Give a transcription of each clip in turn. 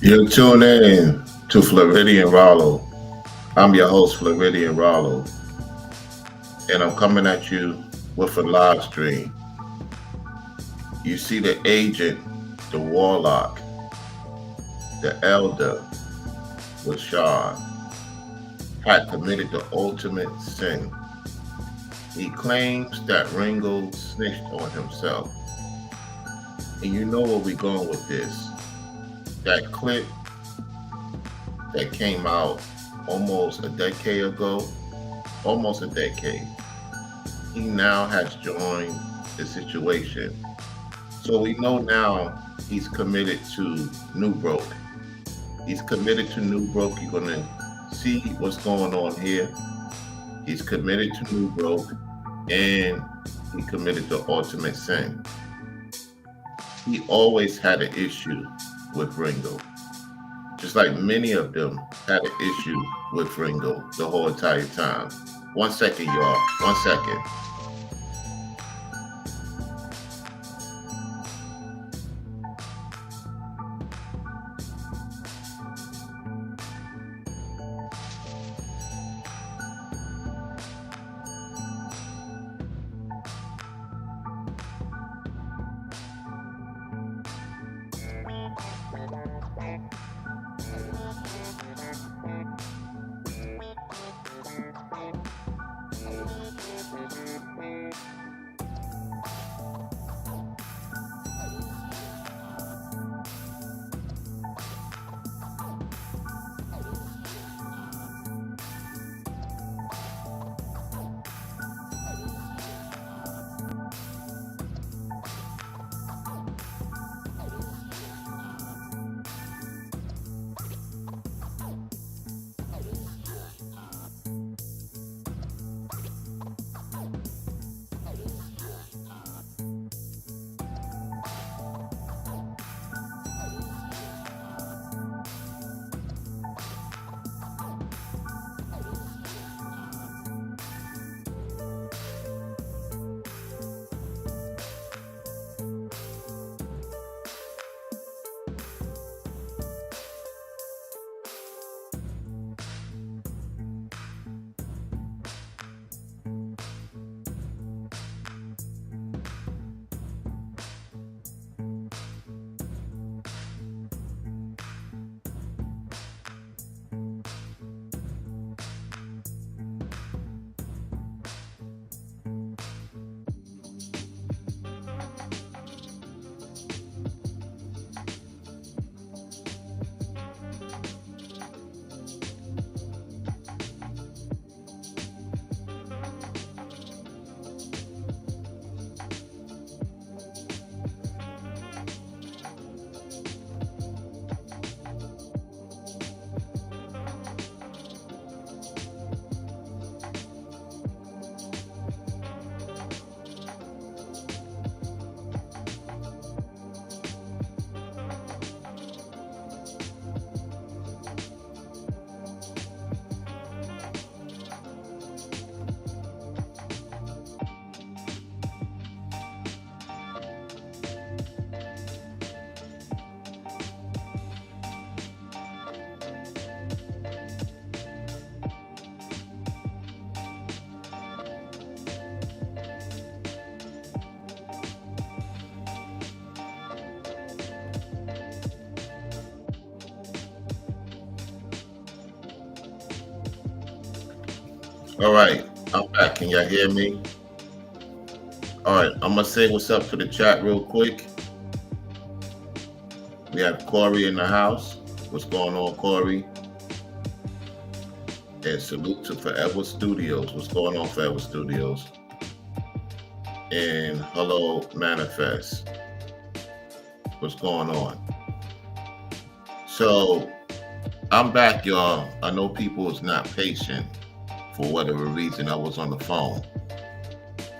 You're tuned in to Floridian Rollo. I'm your host, Floridian Rollo, and I'm coming at you with a live stream. You see the agent, the warlock, the elder, Rashon, had committed the ultimate sin. He claims that Ringo snitched on himself. And you know where we're going with this. That clip that came out almost a decade ago, almost a decade, he now has joined the situation. So we know now he's committed to New Broke. He's committed to New Broke. You're going to see what's going on here. He's committed to New Broke and he committed the ultimate sin. He always had an issue with Ringo, just like many of them had an issue with Ringo the whole entire time. 1 second, y'all. 1 second. All right, I'm back. Can y'all hear me? All right, I'm gonna say what's up to the chat real quick. We have Corey in the house. What's going on, Corey? And salute to Forever Studios. What's going on, Forever Studios? And hello, Manifest. What's going on? So I'm back, y'all. I know people is not patient for whatever reason. I was on the phone.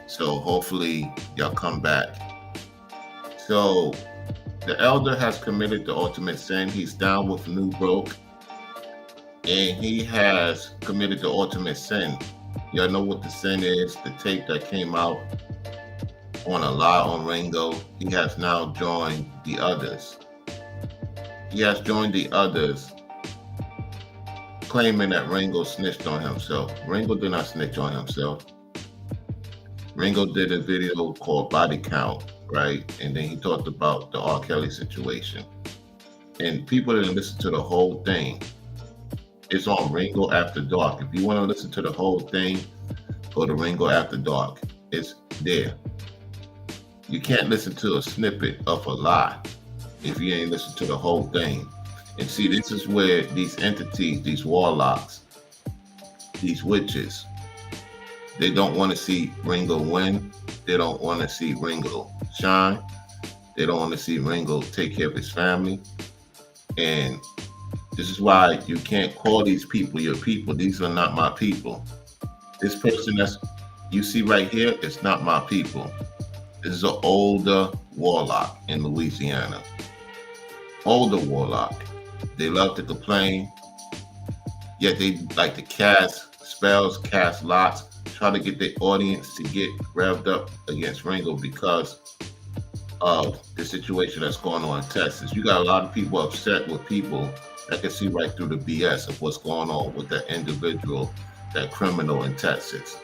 So hopefully y'all come back. So the elder has committed the ultimate sin. He's down with New Broke. And he has committed the ultimate sin. Y'all know what the sin is? The tape that came out on a lie on Ringo. He has now joined the others. He has joined the others, claiming that Ringo snitched on himself. Ringo did not snitch on himself. Ringo did a video called Body Count, right? And then he talked about the R. Kelly situation. And people didn't listen to the whole thing. It's on Ringo After Dark. If you want to listen to the whole thing, go to Ringo After Dark. It's there. You can't listen to a snippet of a lie if you ain't listen to the whole thing. And see, this is where these entities, these warlocks, these witches, they don't want to see Ringo win. They don't want to see Ringo shine. They don't want to see Ringo take care of his family. And this is why you can't call these people your people. These are not my people. This person that's you see right here is not my people. This is an older warlock in Louisiana. Older warlock. They love to complain, yet they like to cast spells, cast lots, try to get their audience to get revved up against Ringo because of the situation that's going on in Texas. You got a lot of people upset with people that can see right through the BS of what's going on with that individual, that criminal in Texas.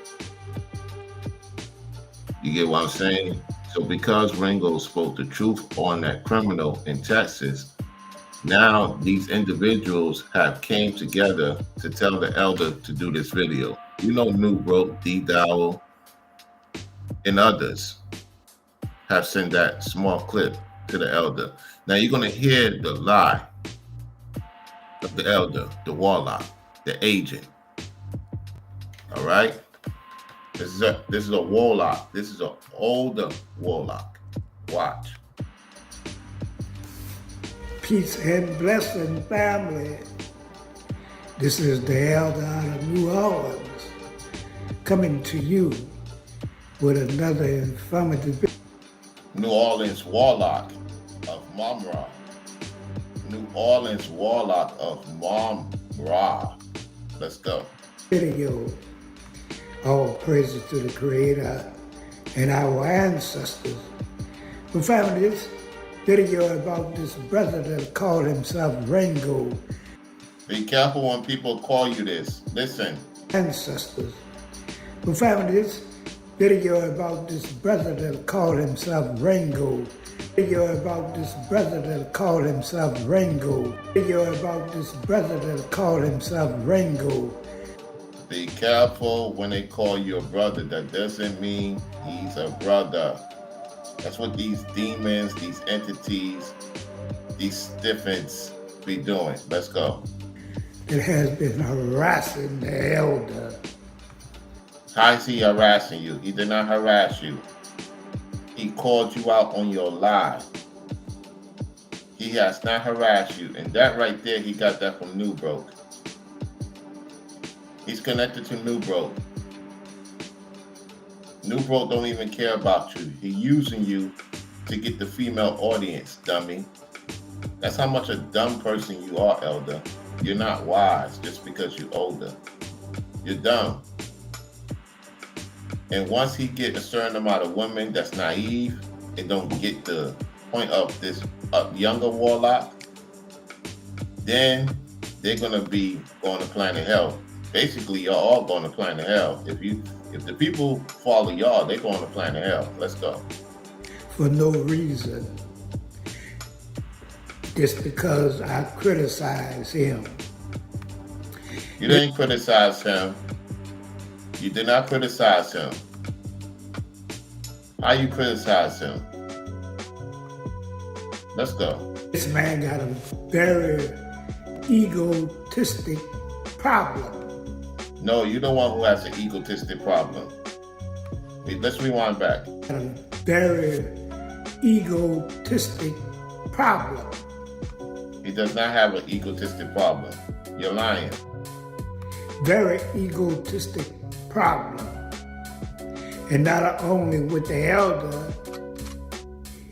You get what I'm saying? So because Ringo spoke the truth on that criminal in Texas, now these individuals have came together to tell the elder to do this video. You know, New Broke, D Dowell, and others have sent that small clip to the elder. Now you're going to hear the lie of the elder, the warlock, the agent. All right? This is a warlock. This is an older warlock. Watch. Peace and blessing, family. This is the elder out of New Orleans coming to you with another informative. New Orleans warlock of Mamra. New Orleans warlock of Mamra. Let's go. Video. All praises to the Creator and our ancestors. But family, this video about this brother that called himself Ringo. Be careful when people call you this. Listen. Ancestors. But family, this video about this brother that called himself Ringo. Video about this brother that called himself Ringo. Video about this brother that called himself Ringo. Be careful when they call you a brother. That doesn't mean he's a brother. That's what these demons, these entities, these stiffens be doing. Let's go. It has been harassing the elder. How is he harassing you? He did not harass you. He called you out on your lie. He has not harassed you. And that right there, he got that from New Broke. He's connected to New Broke. New Broke don't even care about you. He's using you to get the female audience, dummy. That's how much a dumb person you are, elder. You're not wise just because you're older. You're dumb. And once he get a certain amount of women that's naive and don't get the point of this younger warlock, then they're gonna be going to planet hell. Basically, y'all all going to planet hell. If the people follow y'all, they're going to planet hell. Let's go. For no reason. Just because I criticize him. You didn't criticize him. You did not criticize him. How you criticize him? Let's go. This man got a very egotistic problem. No, you're the one who has an egotistic problem. Let's rewind back. A very egotistic problem. He does not have an egotistic problem. You're lying. Very egotistic problem. And not only with the elder,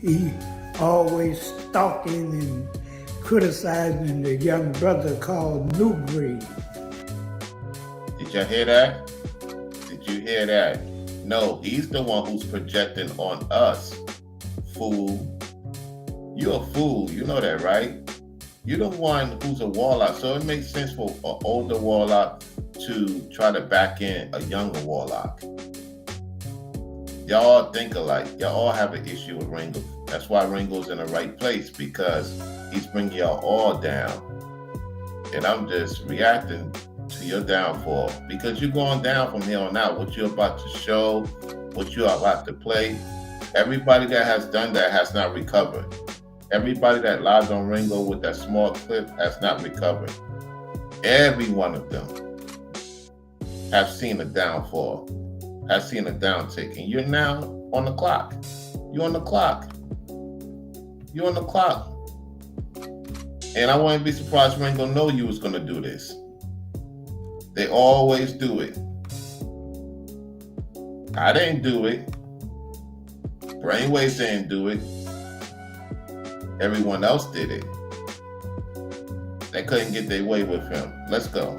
he always stalking and criticizing the young brother called New Breed. Did you hear that? Did you hear that? No, he's the one who's projecting on us. Fool. You're a fool. You know that, right? You're the one who's a warlock, so it makes sense for an older warlock to try to back in a younger warlock. Y'all all think alike. Y'all all have an issue with Ringo. That's why Ringo's in the right place, because he's bringing y'all all down. And I'm just reacting to your downfall, because you're going down from here on out. What you're about to show, what you're about to play, everybody that has done that has not recovered. Everybody that lies on Ringo with that small clip has not recovered. Every one of them have seen a downfall, has seen a downtick, and you're now on the clock. You're on the clock. You're on the clock. And I wouldn't be surprised Ringo know you was going to do this. They always do it. I didn't do it. Brainwaves didn't do it. Everyone else did it. They couldn't get their way with him. Let's go.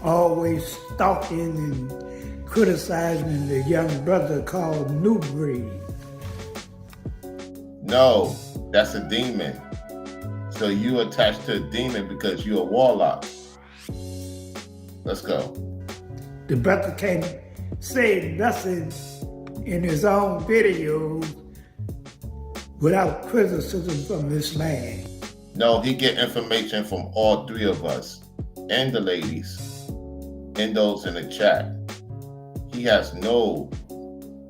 Always stalking and criticizing the young brother called New Breed. No, that's a demon. So you attached to a demon because you're a warlock. Let's go. The brother can't say nothing in his own videos without criticism from this man. No, he get information from all three of us and the ladies and those in the chat. He has no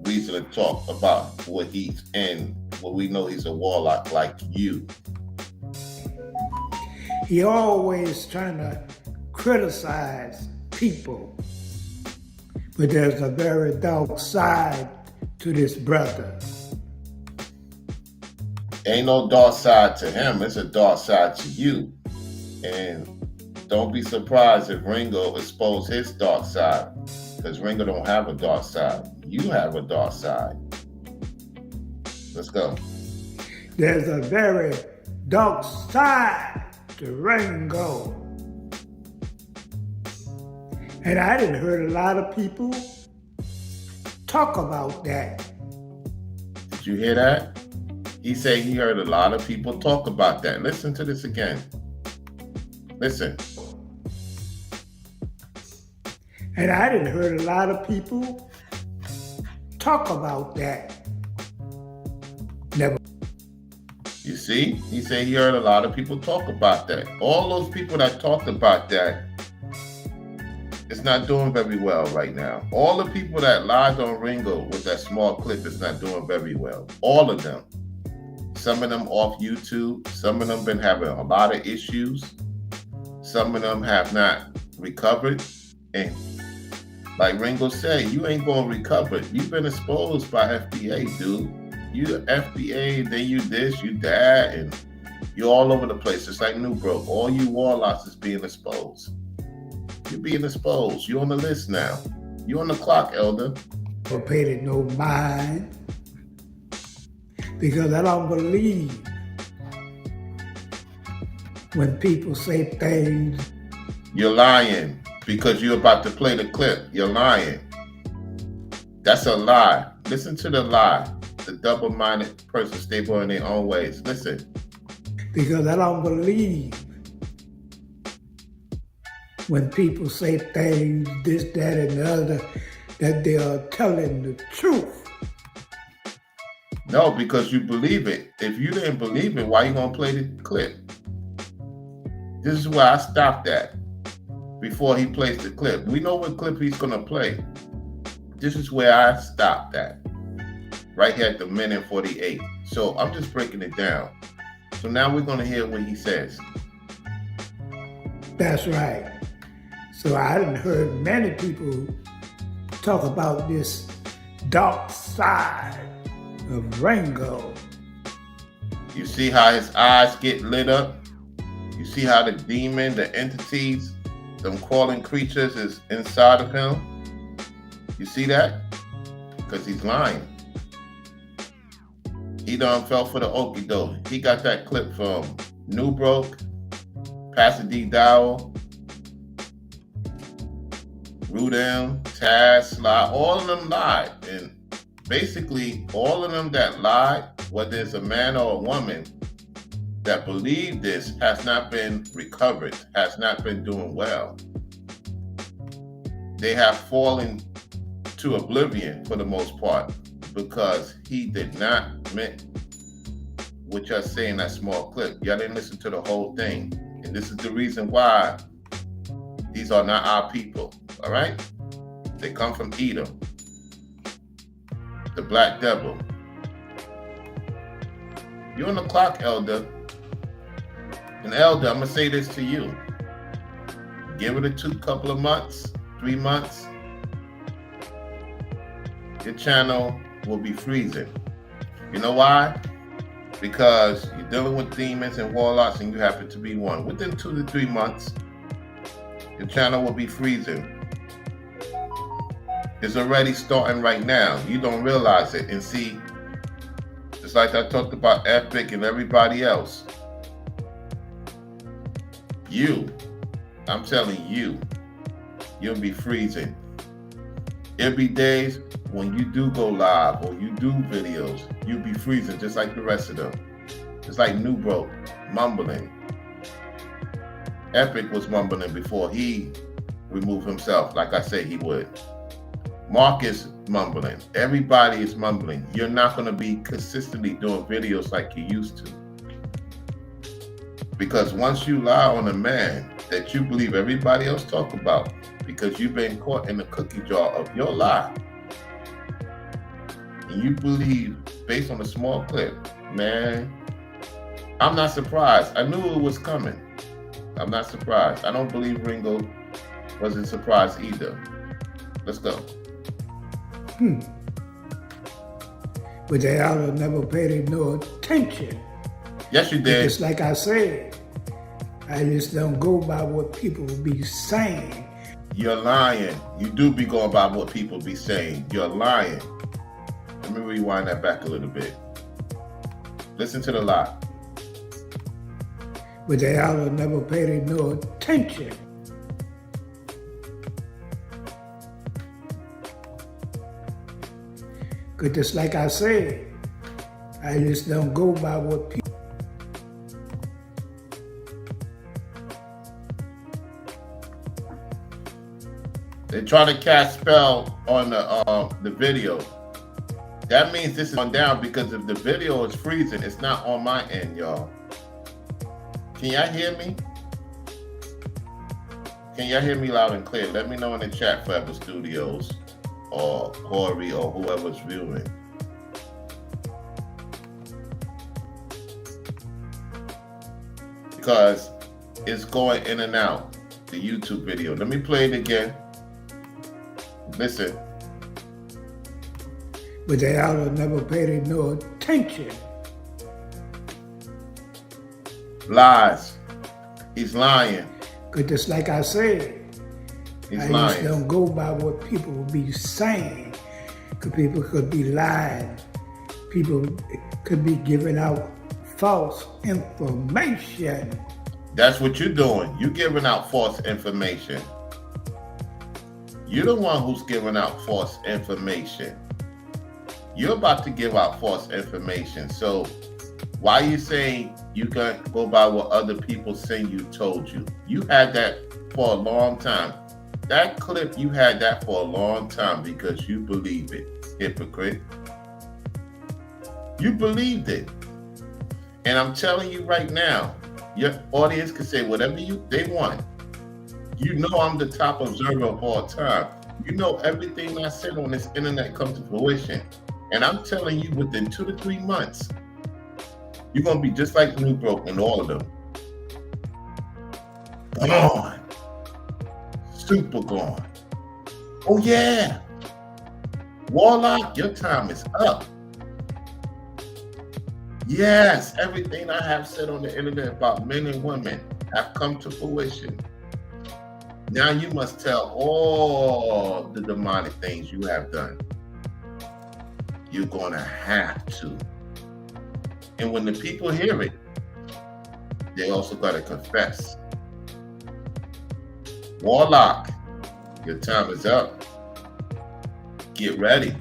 reason to talk about what he's in, when we know he's a warlock like you. He always trying to criticize people, but there's a very dark side to this brother. Ain't no dark side to him. It's a dark side to you. And don't be surprised if Ringo exposed his dark side, because Ringo don't have a dark side. You have a dark side. Let's go. There's a very dark side to Ringo. And I didn't heard a lot of people talk about that. Did you hear that? He said he heard a lot of people talk about that. Listen to this again. Listen. And I didn't heard a lot of people talk about that. Never. You see? He said he heard a lot of people talk about that. All those people that talked about that, it's not doing very well right now. All the people that lied on Ringo with that small clip is not doing very well. All of them. Some of them off YouTube. Some of them been having a lot of issues. Some of them have not recovered. And like Ringo said, you ain't going to recover. You've been exposed by FBA, dude. You FBA, then you this, you that, and you're all over the place. It's like New Broke. All you warlocks is being exposed. You're being exposed. You're on the list now. You're on the clock, Elder. I paid it no mind because I don't believe when people say things. You're lying because you're about to play the clip. You're lying. That's a lie. Listen to the lie. The double-minded person stable in their own ways. Listen. Because I don't believe when people say things, this, that, and the other, that they are telling the truth. No, because you believe it. If you didn't believe it, why you gonna play the clip? This is where I stopped at before he plays the clip. We know what clip he's gonna play. This is where I stopped at. Right here at the minute 48. So I'm just breaking it down. So now we're gonna hear what he says. That's right. So I done heard many people talk about this dark side of Ringo. You see how his eyes get lit up? You see how the demon, the entities, them crawling creatures is inside of him? You see that? Because he's lying. He done fell for the okie doke. He got that clip from New Broke, Pastor D. Dowell, Rudem, Taz, Sly, all of them lied. And basically, all of them that lied, whether it's a man or a woman, that believe this has not been recovered, has not been doing well. They have fallen to oblivion for the most part because he did not meant what y'all say in that small clip. Y'all didn't listen to the whole thing. And this is the reason why these are not our people, all right? They come from Edom, the black devil. You're on the clock, Elder. And Elder, I'm going to say this to you. Give it a couple of months, 3 months. Your channel will be freezing. You know why? Because you're dealing with demons and warlocks and you happen to be one. Within 2 to 3 months, your channel will be freezing. It's already starting right now. You don't realize it. And see, just like I talked about Epic and everybody else, I'm telling you, you'll be freezing. There'll be days when you do go live or you do videos, you'll be freezing just like the rest of them. It's like New Broke, mumbling. Epic was mumbling before he removed himself, like I said he would. Marcus mumbling. Everybody is mumbling. You're not going to be consistently doing videos like you used to. Because once you lie on a man that you believe everybody else talk about, because you've been caught in the cookie jar of your lie, and you believe based on a small clip, man, I'm not surprised. I knew it was coming. I'm not surprised. I don't believe Ringo wasn't surprised either. Let's go. But they ought to never paid no attention. Yes, you did. Just like I said, I just don't go by what people be saying. You're lying. You do be going by what people be saying. You're lying. Let me rewind that back a little bit. Listen to the lie. But they ought to never paid no attention. Cause just like I said, I just don't go by what people. They try to cast spell on the video. That means this is on down because if the video is freezing, it's not on my end, y'all. Can y'all hear me? Can y'all hear me loud and clear? Let me know in the chat, Forever Studios or Corey or whoever's viewing. Because it's going in and out, the YouTube video. Let me play it again. Listen. But they ought to never paid no attention. Lies. He's lying. Cause just like I said, He's I lying. just don't go by what people be saying. Cause people could be lying. People could be giving out false information. That's what you're doing. You're giving out false information. You're the one who's giving out false information. You're about to give out false information. So why are you saying you can go by what other people say you told you? You had that for a long time. That clip, you had that for a long time because you believe it, hypocrite. You believed it. And I'm telling you right now, your audience can say whatever they want. You know I'm the top observer of all time. You know everything I said on this internet comes to fruition. And I'm telling you, within 2 to 3 months, you're going to be just like New Broke and all of them. Gone. Super gone. Oh, yeah. Warlock, your time is up. Yes, everything I have said on the internet about men and women have come to fruition. Now you must tell all the demonic things you have done. You're going to have to. And when the people hear it, they also got to confess. Warlock, your time is up. Get ready.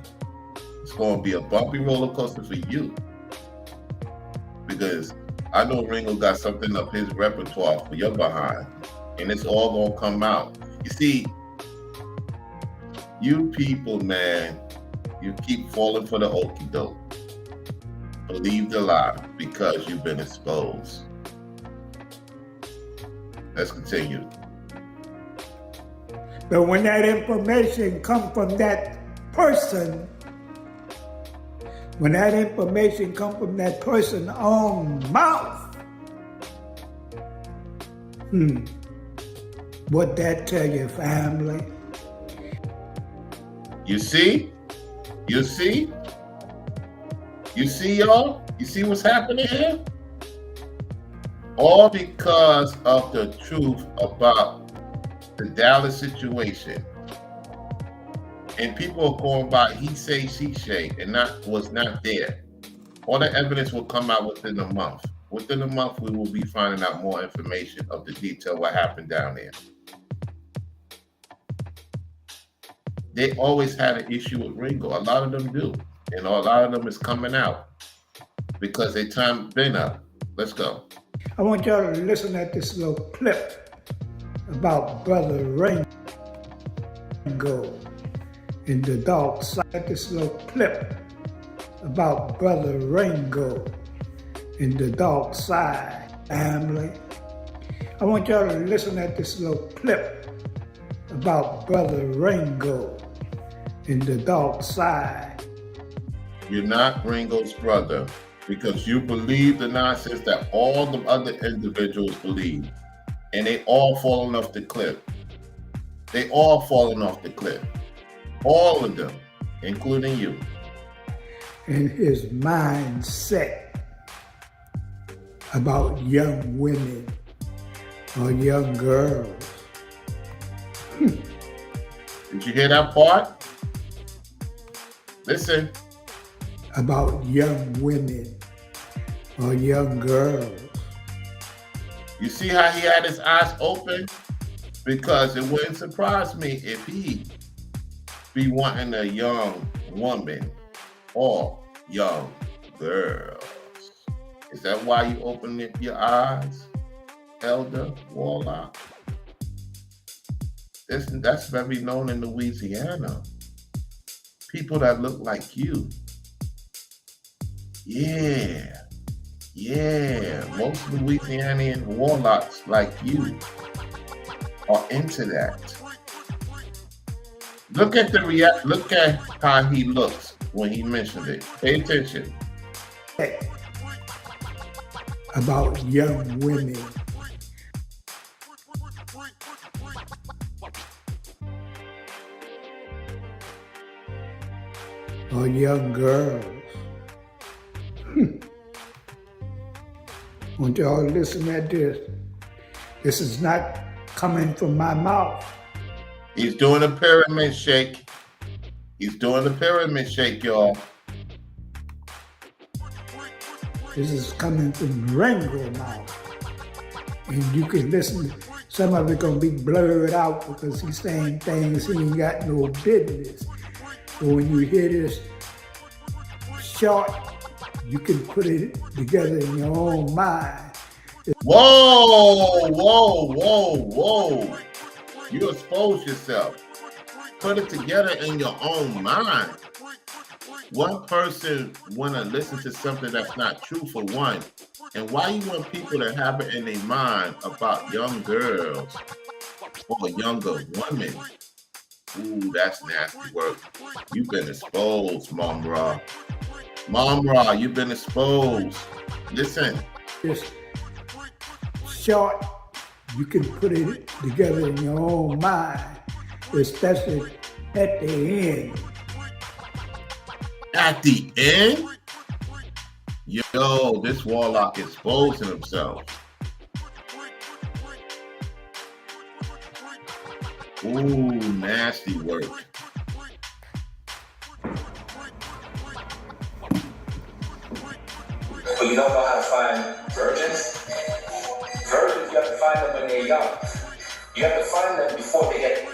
It's going to be a bumpy roller coaster for you. Because I know Ringo got something up his repertoire for your behind, and it's all gonna come out. You see, you people, man, you keep falling for the okie doke. Believe the lie because you've been exposed. Let's continue. But when that information comes from that person, when that information comes from that person's own mouth, what that tell your family? You see? You see? You see, y'all? You see what's happening here? All because of the truth about the Dallas situation. And people are going by he say, she say, and was not there. All the evidence will come out within a month. Within a month, we will be finding out more information of the detail what happened down there. They always had an issue with Ringo. A lot of them do. And a lot of them is coming out because their time been up. Let's go. I want y'all to listen at this little clip about Brother Ringo in the dark side. This little clip about Brother Ringo in the dark side, family. I want y'all to listen at this little clip about Brother Ringo in the dark side. You're not Ringo's brother because you believe the nonsense that all the other individuals believe. And they all falling off the cliff. They all falling off the cliff. All of them, including you. And his mindset about young women or young girls. Did you hear that part? Listen. About young women or young girls. You see how he had his eyes open? Because it wouldn't surprise me if he be wanting a young woman or young girls. Is that why you open up your eyes, Elder Warlock? That's very known in Louisiana. People that look like you. Yeah. Most Louisianian warlocks like you are into that. Look at how he looks when he mentioned it. Pay attention. About young women. Or young girls. I want y'all to listen at this. This is not coming from my mouth. He's doing a pyramid shake. He's doing a pyramid shake, y'all. This is coming from Ringo's mouth. And you can listen. Some of it gonna be blurred out because he's saying things he ain't got no business. But when you hear this short, you can put it together in your own mind. Whoa. You expose yourself. Put it together in your own mind. One person want to listen to something that's not true for one. And why you want people to have it in their mind about young girls or younger women? Ooh, that's nasty work. You've been exposed, Mom Ra. Mom Ra, you've been exposed. Listen. This short, you can put it together in your own mind, especially at the end. At the end? Yo, this warlock exposing himself. Ooh, nasty work. So you don't know how to find virgins? Virgins, you have to find them when they're young. You have to find them before they get...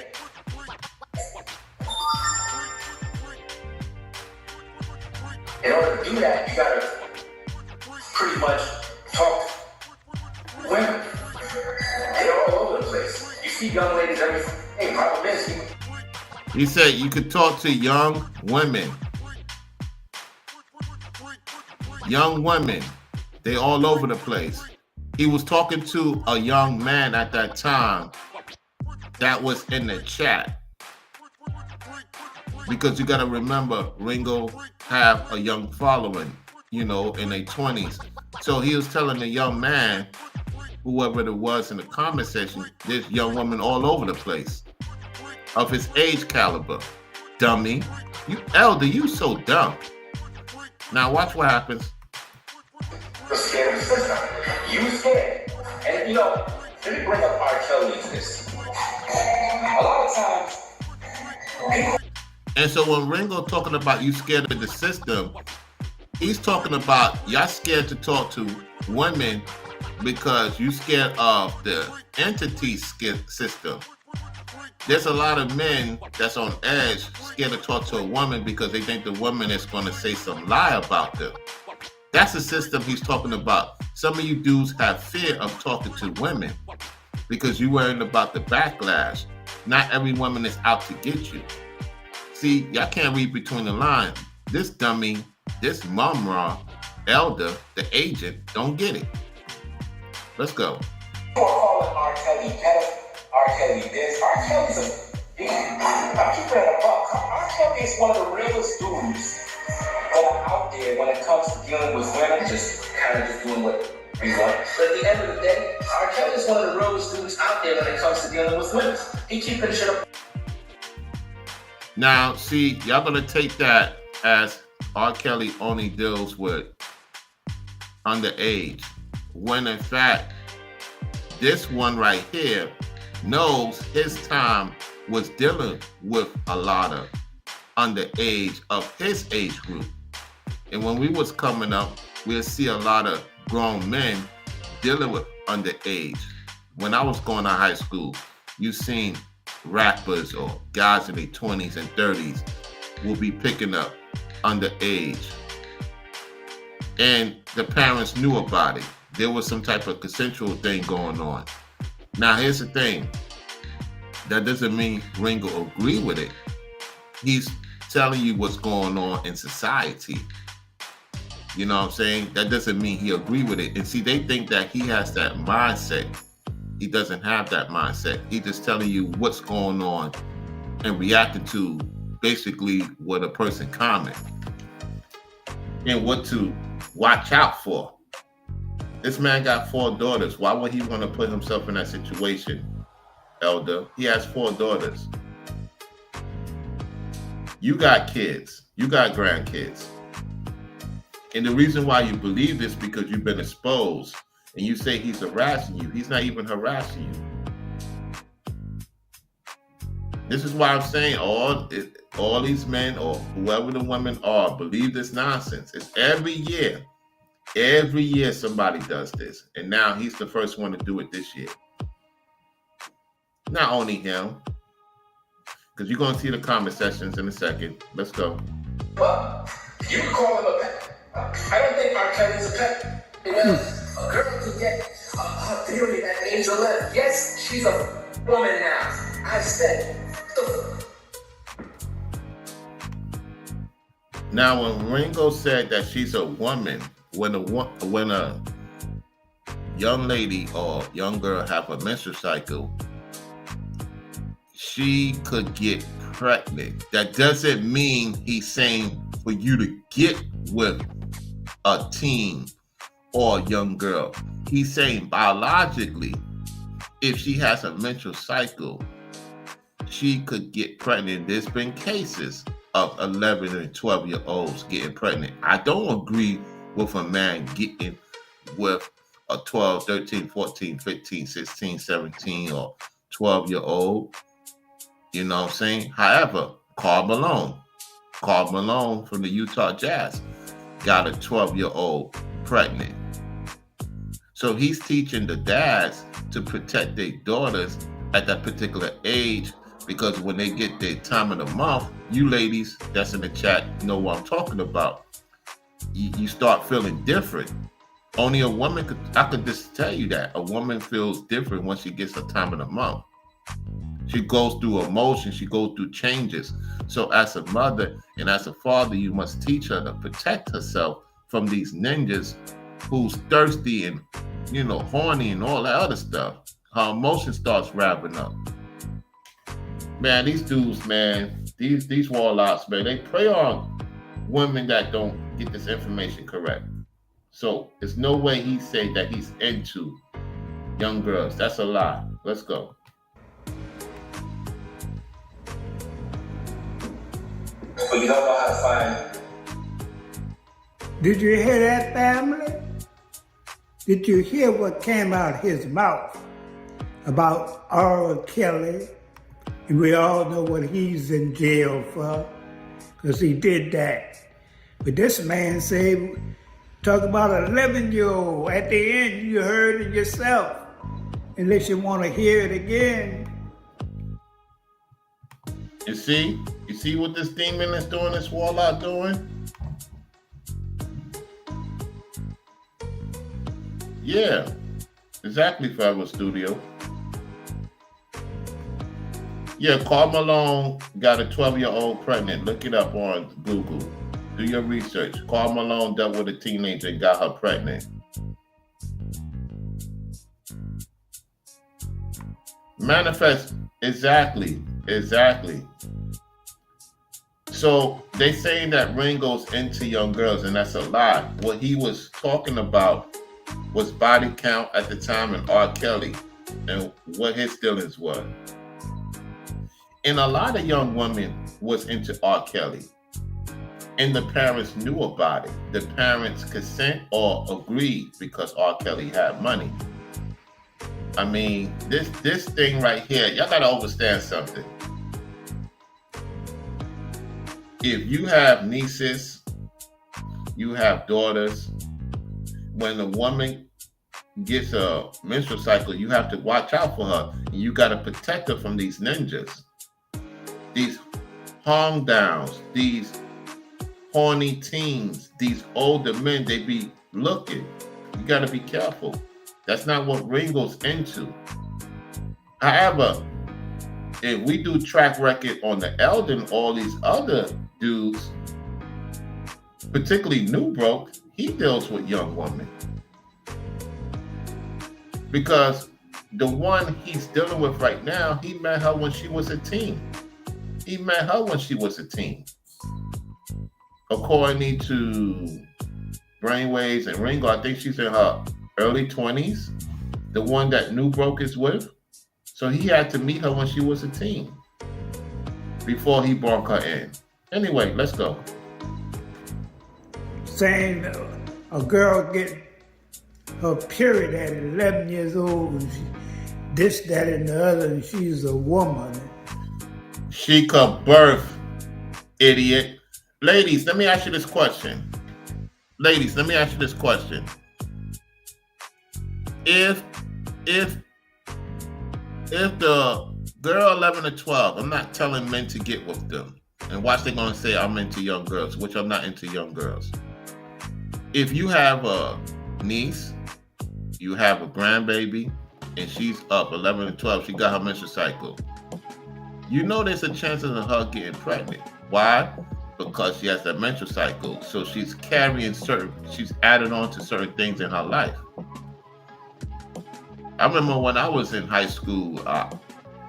In order to do that, you gotta pretty much talk see young ladies every hey, problem is He said you could talk to young women. Young women, they all over the place. He was talking to a young man at that time that was in the chat. Because you got to remember, Ringo have a young following, in their 20s. So he was telling the young man, whoever it was in the comment section, there's young women all over the place of his age caliber. Dummy. Elder, you so dumb. Now watch what happens. You're scared of the system. You scared. And let me bring up R. Kelly into this. A lot of times, people. And so when Ringo talking about you scared of the system, he's talking about y'all scared to talk to women because you scared of the entity system. There's a lot of men that's on edge, scared to talk to a woman because they think the woman is going to say some lie about them. That's the system he's talking about. Some of you dudes have fear of talking to women because you're worrying about the backlash. Not every woman is out to get you. See, y'all can't read between the lines. This dummy, this mumra, elder, the agent, don't get it. Let's go. People are calling R. Kelly R. Kelly this. R. Kelly's I'm keeping it a buck. R. Kelly is one of the realest dudes that are out there when it comes to dealing with women, just doing what we want. But at the end of the day, R. Kelly is one of the realest dudes out there when it comes to dealing with women. He keeping shit up. Now, see, y'all gonna take that as R. Kelly only deals with underage, when in fact, this one right here knows his time was dealing with a lot of underage of his age group. And when we was coming up, we'll see a lot of grown men dealing with underage. When I was going to high school, you seen rappers or guys in their 20s and 30s will be picking up underage. And the parents knew about it. There was some type of consensual thing going on. Now, here's the thing. That doesn't mean Ringo agree with it. He's telling you what's going on in society. You know what I'm saying? That doesn't mean he agree with it. And see, they think that he has that mindset. He doesn't have that mindset. He's just telling you what's going on and reacting to basically what a person comment and what to watch out for. This man got 4 daughters. Why would he want to put himself in that situation, Elder? He has 4 daughters. You got kids. You got grandkids. And the reason why you believe this because you've been exposed. And you say he's harassing you. He's not even harassing you. This is why I'm saying all these men or whoever the women are believe this nonsense. It's every year. Every year somebody does this. And now he's the first one to do it this year. Not only him. Because you're going to see the comment sections in a second. Let's go. Well, you can call him a pet. I don't think R. Kelly's a pet. A girl can get her period at age 11. Yes, she's a woman now. I said. Now, when Ringo said that she's a woman, when a young lady or young girl have a menstrual cycle, she could get pregnant. That doesn't mean he's saying for you to get with a teen or a young girl. He's saying biologically, if she has a menstrual cycle, she could get pregnant. There's been cases of 11 and 12-year-olds getting pregnant. I don't agree with a man getting with a 12, 13, 14, 15, 16, 17, or 12-year-old. You know what I'm saying? However, Karl Malone from the Utah Jazz got a 12-year-old pregnant. So he's teaching the dads to protect their daughters at that particular age, because when they get their time of the month, you ladies that's in the chat know what I'm talking about. You start feeling different. Only a woman I could just tell you that. A woman feels different once she gets her time of the month. She goes through emotions. She goes through changes. So as a mother and as a father, you must teach her to protect herself from these ninjas who's thirsty and, horny and all that other stuff. Her emotion starts wrapping up. Man, these dudes, man, these warlocks, man, they prey on women that don't get this information correct. So there's no way he say that he's into young girls. That's a lie. Let's go. But you don't know how to find. Did you hear that, family? Did you hear what came out his mouth about R. Kelly? And we all know what he's in jail for, because he did that. But this man said, talk about an 11-year-old. At the end, you heard it yourself. Unless you want to hear it again. You see what this demon is doing, this warlock doing? Yeah, exactly, Forever Studio. Yeah, Carl Malone got a 12-year-old pregnant. Look it up on Google. Do your research. Carl Malone dealt with a teenager and got her pregnant. Manifest, exactly. So they saying that Ringo's into young girls, and that's a lie. What he was talking about was body count at the time and R. Kelly and what his dealings were. And a lot of young women was into R. Kelly. And the parents knew about it. The parents consent or agreed because R. Kelly had money. I mean, this thing right here, y'all gotta understand something. If you have nieces, you have daughters, when a woman gets a menstrual cycle, you have to watch out for her. And you gotta protect her from these ninjas. These hung downs, these horny teens, these older men, they be looking. You got to be careful. That's not what Ringo's into. However, if we do track record on the Eldon, all these other dudes, particularly New Broke, he deals with young women. Because the one he's dealing with right now, he met her when she was a teen. According to Brainwaves and Ringo, I think she's in her early 20s, the one that New Broke is with. So he had to meet her when she was a teen before he brought her in. Anyway, let's go. Saying a girl get her period at 11 years old, and this, that, and the other, and she's a woman. She could birth, idiot. Ladies, let me ask you this question. If the girl 11 or 12, I'm not telling men to get with them. And watch, they're going to say I'm into young girls, which I'm not into young girls. If you have a niece, you have a grandbaby, and she's up 11 and 12, she got her menstrual cycle. You know there's a chance of her getting pregnant. Why? Because she has that menstrual cycle. So she's she's added on to certain things in her life. I remember when I was in high school,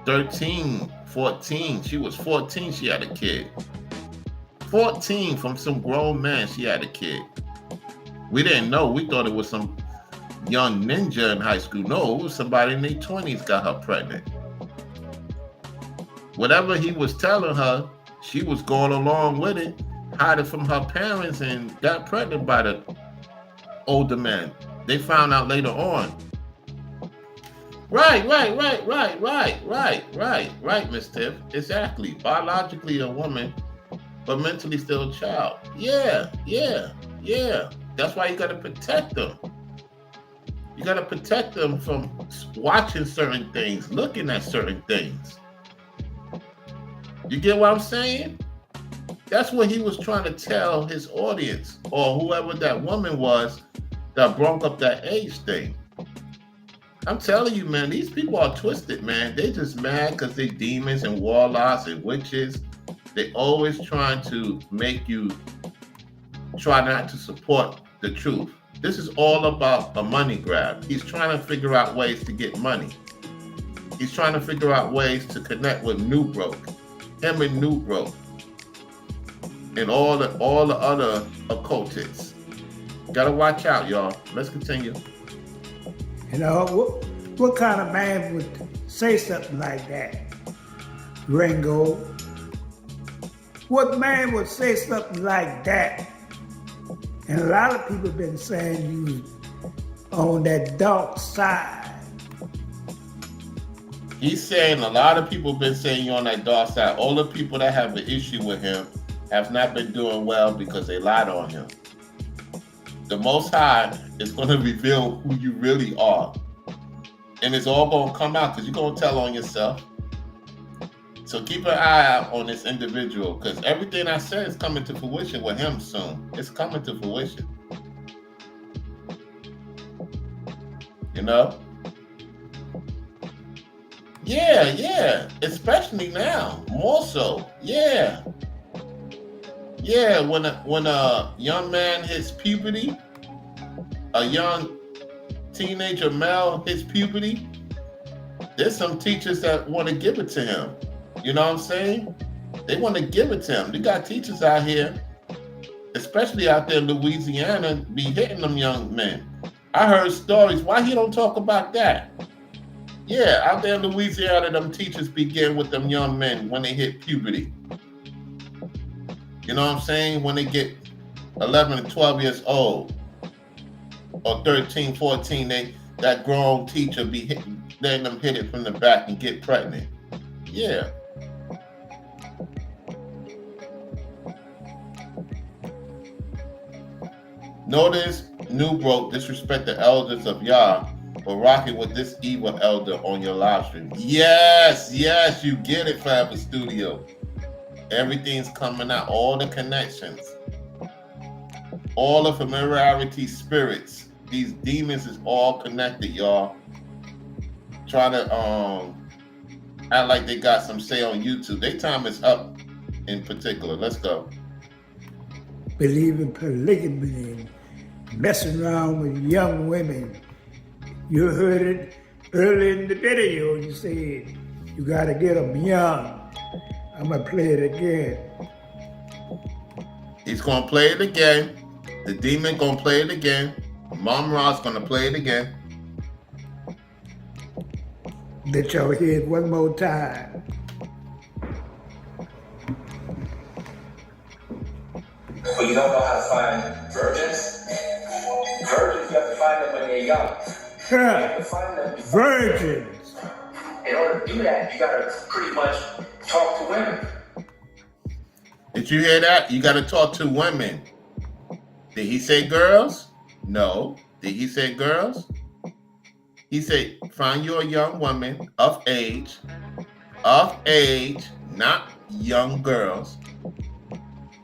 13, 14, she was 14, she had a kid. 14, from some grown man, she had a kid. We didn't know, we thought it was some young ninja in high school. No, it was somebody in their 20s got her pregnant. Whatever he was telling her, she was going along with it, hid it from her parents, and got pregnant by the older man. They found out later on. Right, Miss Tiff. Exactly. Biologically a woman, but mentally still a child. Yeah. That's why you got to protect them. You got to protect them from watching certain things, looking at certain things. You get what I'm saying? That's what he was trying to tell his audience, or whoever that woman was that broke up that age thing. I'm telling you, man, these people are twisted, man. They just mad because they demons and warlocks and witches. They always trying to make you try not to support the truth. This is all about a money grab. He's trying to figure out ways to get money. He's trying to figure out ways to connect with New Broke, him and New Broke, and all the other occultists. Gotta watch out, y'all. Let's continue. You know, what kind of man would say something like that? Ringo. What man would say something like that? And a lot of people have been saying you on that dark side. He's saying a lot of people been saying you're on that dark side. All the people that have an issue with him have not been doing well because they lied on him. The Most High is going to reveal who you really are. And it's all going to come out because you're going to tell on yourself. So keep an eye out on this individual because everything I said is coming to fruition with him soon. It's coming to fruition. You know? Yeah. Especially now. More so. Yeah. When a young man hits puberty, a young teenager male hits puberty, there's some teachers that want to give it to him. You know what I'm saying? They want to give it to him. They got teachers out here, especially out there in Louisiana, be hitting them young men. I heard stories. Why he don't talk about that? Yeah, out there in Louisiana, them teachers begin with them young men when they hit puberty. You know what I'm saying? When they get 11 and 12 years old, or 13, 14, that grown teacher be letting them hit it from the back and get pregnant. Yeah. Notice New Broke disrespect the elders of Yah for rocking with this evil elder on your live stream. Yes, you get it, Forever Studio. Everything's coming out, all the connections, all the familiarity spirits. These demons is all connected, y'all. Try to act like they got some say on YouTube. Their time is up in particular. Let's go. Believe in polygamy and messing around with young women. You heard it early in the video. You said you got to get them young. I'm going to play it again. He's going to play it again. The demon going to play it again. Mom Ra's going to play it again. Let y'all hear it one more time. Well, you don't know how to find virgins? Virgins, you have to find them when they're young. You have to find them virgins. In order to do that, you got to pretty much talk to women. Did you hear that? You got to talk to women. Did he say girls? No. Did he say girls? He said, find you a young woman of age, not young girls.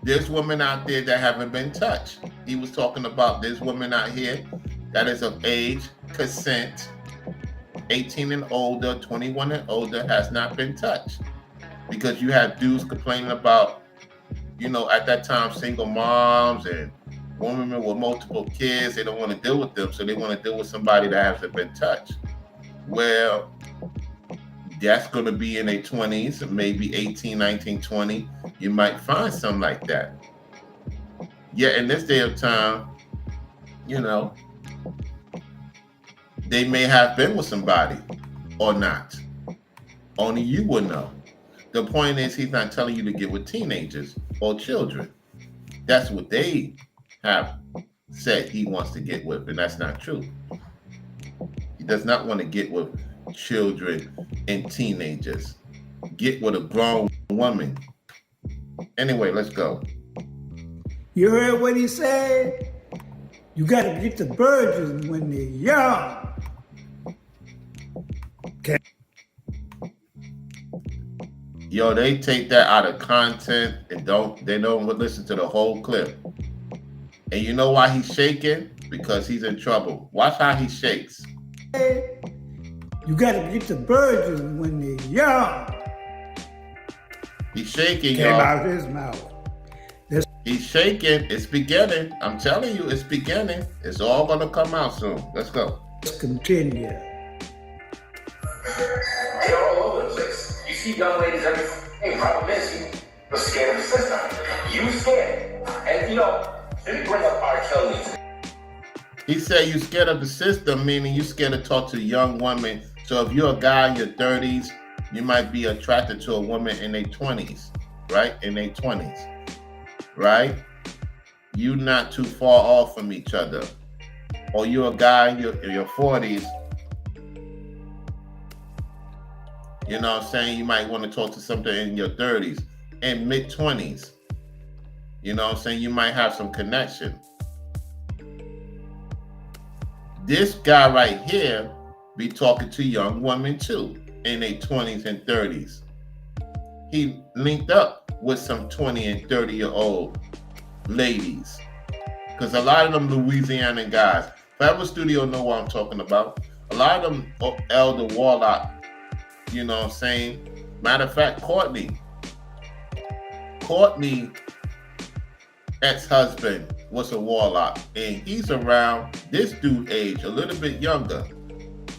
There's women out there that haven't been touched. He was talking about this woman out here that is of age, consent, 18 and older, 21 and older, has not been touched. Because you have dudes complaining about, at that time, single moms and women with multiple kids. They don't want to deal with them, so they want to deal with somebody that hasn't been touched. Well, that's going to be in their 20s, maybe 18, 19, 20. You might find something like that. Yeah, in this day of time, they may have been with somebody or not. Only you will know. The point is, he's not telling you to get with teenagers or children. That's what they have said he wants to get with, and that's not true. He does not want to get with children and teenagers. Get with a grown woman. Anyway, let's go. You heard what he said? You got to get the virgins when they're young. Okay. Yo, they take that out of content and they don't listen to the whole clip. And you know why he's shaking? Because he's in trouble. Watch how he shakes. You got to get the birds when they're young. He's shaking, Came y'all. out of his mouth. He's shaking. It's beginning. I'm telling you, it's beginning. It's all going to come out soon. Let's go. Let's continue. They're all over the place. You see young ladies every hey, problem is you're scared of the system. You scared. And let me bring up R. Kelly. He said you scared of the system, meaning you scared to talk to young women. So if you're a guy in your 30s, you might be attracted to a woman in their 20s, right? In their 20s, right? You're not too far off from each other. Or you're a guy in your 40s, you know what I'm saying? You might want to talk to something in your 30s and mid 20s. You know what I'm saying? You might have some connection. This guy right here be talking to young women too in their 20s and 30s. He linked up with some 20 and 30-year-old ladies. Because a lot of them Louisiana guys, Forever Studio know what I'm talking about. A lot of them Elder Warlock, you know what I'm saying? Matter of fact, Courtney, ex-husband was a warlock, and he's around this dude age, a little bit younger.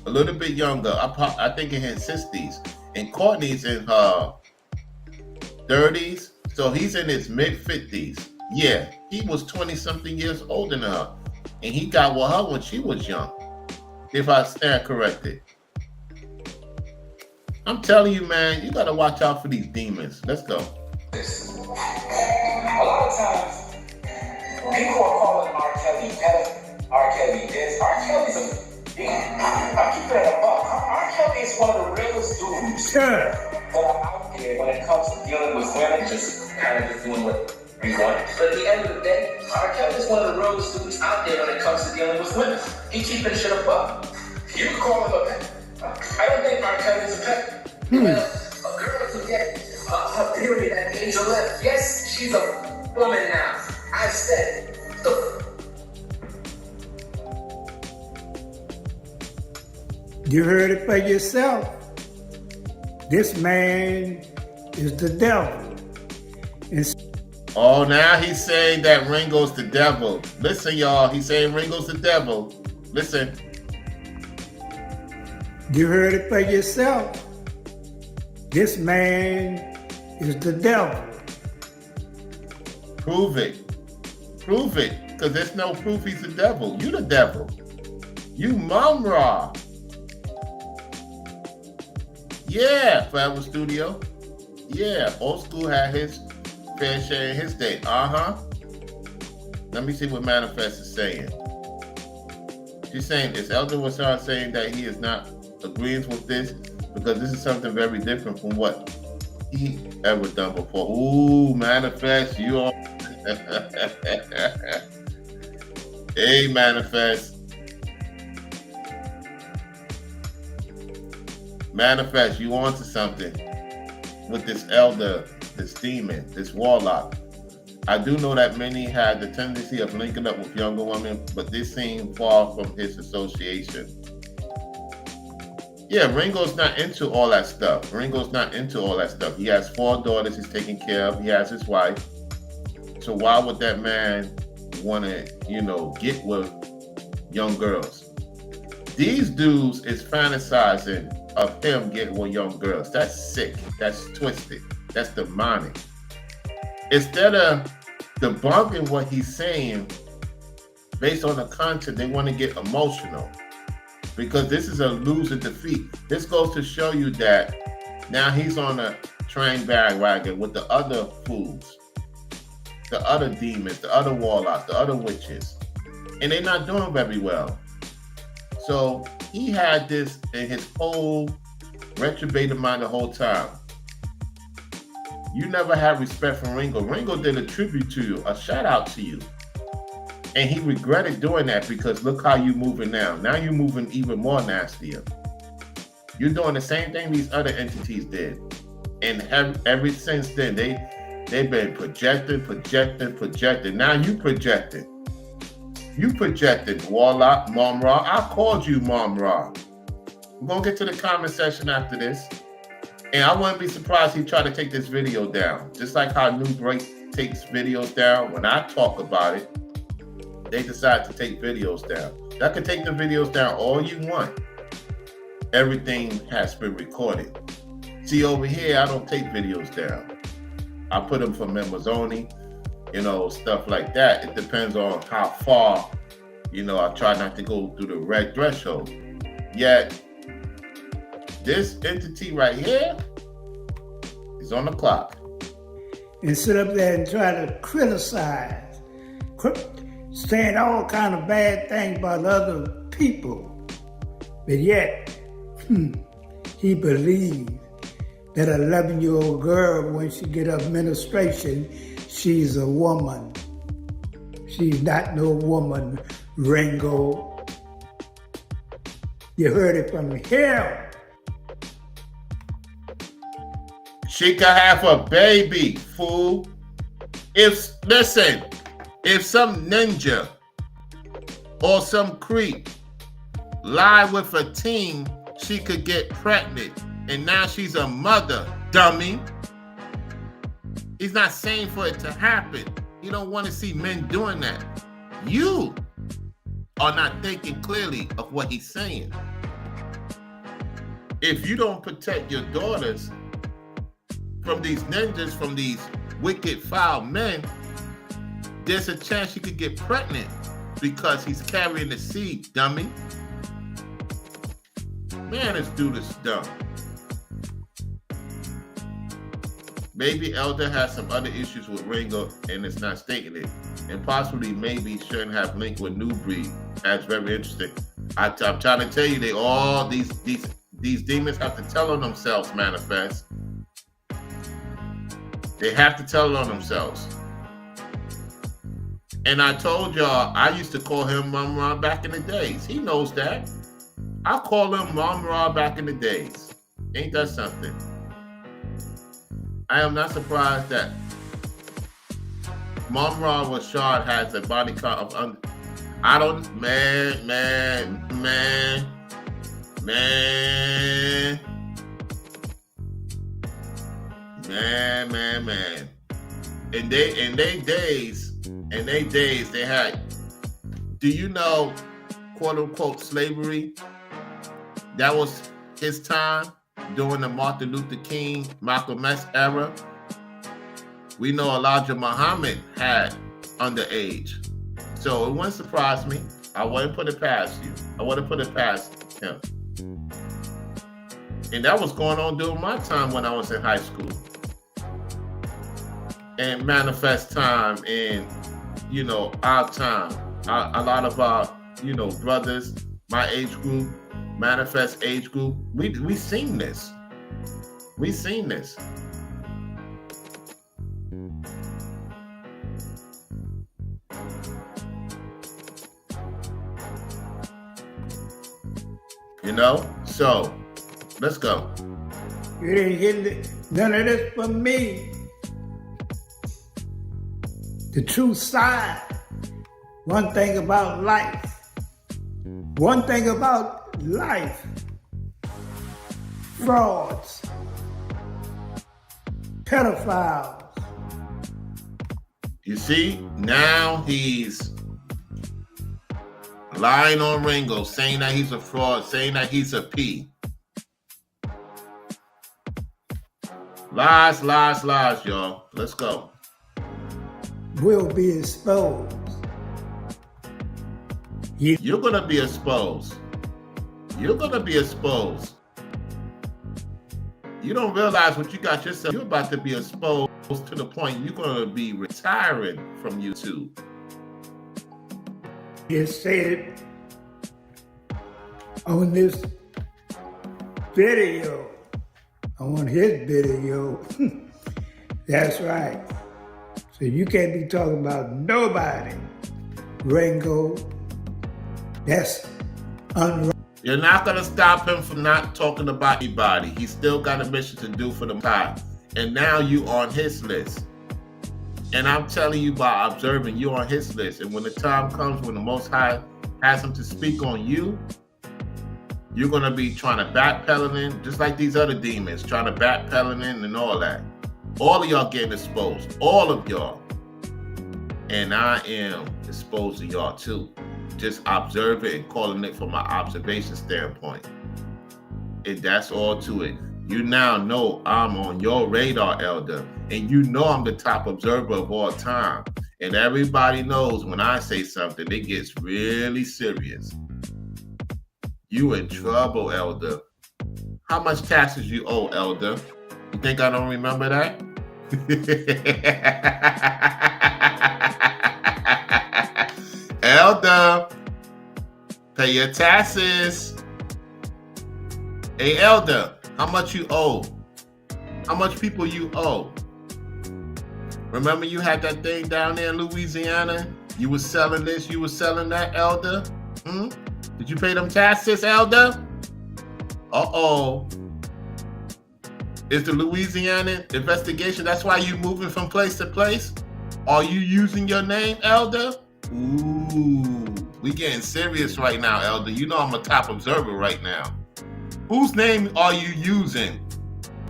I think in his 60s, and Courtney's in her 30s, so he's in his mid 50s. Yeah, he was 20-something years older than her, and he got with her when she was young, if I stand corrected. I'm telling you, man, you gotta watch out for these demons. Let's go. A lot of times, people are calling R. Kelly pedophile, R. Kelly this. R. Kelly's I'm keeping it a buck. R. Kelly is one of the realest dudes that are out there when it comes to dealing with women, just kind of just doing what we want. But at the end of the day, R. Kelly is one of the realest dudes out there when it comes to dealing with women. He keeping shit a buck. You can call him a pet. I don't think R. Kelly is a pet. Well, a girl can get her period at age 11. Yes, she's a woman now. I said it. You heard it for yourself. This man is the devil. Oh, now he's saying that Ringo's the devil. Listen, y'all, he's saying Ringo's the devil. Listen. You heard it for yourself. This man is the devil. Prove it. Prove it. Because there's no proof he's the devil. You the devil. You Mum Ra. Yeah, Forever Studio. Yeah, Old School had his fair share in his day. Let me see what Manifest is saying. She's saying, is Elder Wasar saying that he is not agreeing with this? Because this is something very different from what he ever done before. Ooh, Manifest, you all. Hey, Manifest. Manifest, you onto something with this elder, this demon, this warlock. I do know that many had the tendency of linking up with younger women, but this seemed far from his association. Yeah, Ringo's not into all that stuff. He has 4 daughters he's taking care of. He has his wife. So why would that man want to, get with young girls? These dudes is fantasizing of him getting with young girls. That's sick. That's twisted. That's demonic. Instead of debunking what he's saying based on the content, they want to get emotional. Because this is a loser defeat. This goes to show you that now he's on a train bandwagon with the other fools, the other demons, the other warlocks, the other witches. And they're not doing very well. So he had this in his whole retrobated mind the whole time. You never had respect for Ringo. Ringo did a tribute to you, a shout out to you. And he regretted doing that because look how you moving now. Now you're moving even more nastier. You're doing the same thing these other entities did. And ever since then, they've been projecting. Now you projecting. You projected, Warlock, Mum Ra. I called you Mum Ra. We're going to get to the comment section after this. And I wouldn't be surprised if he tried to take this video down. Just like how New Break takes videos down. When I talk about it, they decide to take videos down. I can take the videos down all you want. Everything has been recorded. See, over here, I don't take videos down. I put them for members only, stuff like that. It depends on how far, I try not to go through the red threshold. Yet, this entity right here is on the clock. And sit up there and try to criticize, saying all kind of bad things about other people. But yet, he believed that an 11-year-old girl, when she get up menstruation, she's a woman. She's not no woman, Ringo. You heard it from him. She could have a baby, fool. If some ninja or some creep lie with a teen, she could get pregnant. And now she's a mother, dummy. He's not saying for it to happen. You don't want to see men doing that. You are not thinking clearly of what he's saying. If you don't protect your daughters from these ninjas, from these wicked, foul men, there's a chance you could get pregnant because he's carrying the seed, dummy. Man, this dude is dumb. Maybe Elder has some other issues with Ringo and it's not stating it. And possibly maybe shouldn't have linked with New Breed. That's very interesting. I'm trying to tell you, these demons have to tell on themselves, manifest. They have to tell on themselves. And I told y'all, I used to call him Mom Ra back in the days. He knows that. I call him Mom Ra back in the days. Ain't that something? I am not surprised that Mom Ra Rashon has a body count of under. I don't, man. In they days, they had, do you know, quote unquote, slavery? That was his time during the Martin Luther King, Malcolm X era. We know Elijah Muhammad had underage. So it wouldn't surprise me. I wouldn't put it past you. I wouldn't put it past him. And that was going on during my time when I was in high school. And manifest time and, our time. A lot of our, brothers, my age group, manifest age group, we seen this. We seen this. So let's go. You didn't get none of this from me. The true side. One thing about life. One thing about life. Frauds. Pedophiles. You see, now he's lying on Ringo, saying that he's a fraud, saying that he's a P. Lies, y'all. Let's go. Will be exposed. You're going to be exposed. You're going to be exposed. You don't realize what you got yourself. You're about to be exposed to the point you're going to be retiring from YouTube. He said on this video, on his video, that's right. So you can't be talking about nobody, Ringo. That's unright. You're not going to stop him from not talking about anybody. He's still got a mission to do for the time. And now you on his list. And I'm telling you by observing, you're on his list. And when the time comes when the Most High has him to speak on you, You're going to be trying to backpedaling, just like these other demons, trying to backpedaling and all that. All of y'all getting exposed. All of y'all. And I am exposed to y'all too. Just observe it and calling it from my observation standpoint. And that's all to it. You now know I'm on your radar, Elder. And you know I'm the top observer of all time. And everybody knows when I say something, it gets really serious. You in trouble, Elder. How much taxes you owe, Elder? You think I don't remember that? Elder, pay your taxes. Hey, Elder, how much you owe? How much people you owe? Remember you had that thing down there in Louisiana? You was selling this, you was selling that, Elder? Did you pay them taxes, Elder? Uh-oh. Is the Louisiana investigation, that's why you moving from place to place? Are you using your name, Elder? Ooh, we getting serious right now, Elder. You know I'm a top observer right now. Whose name are you using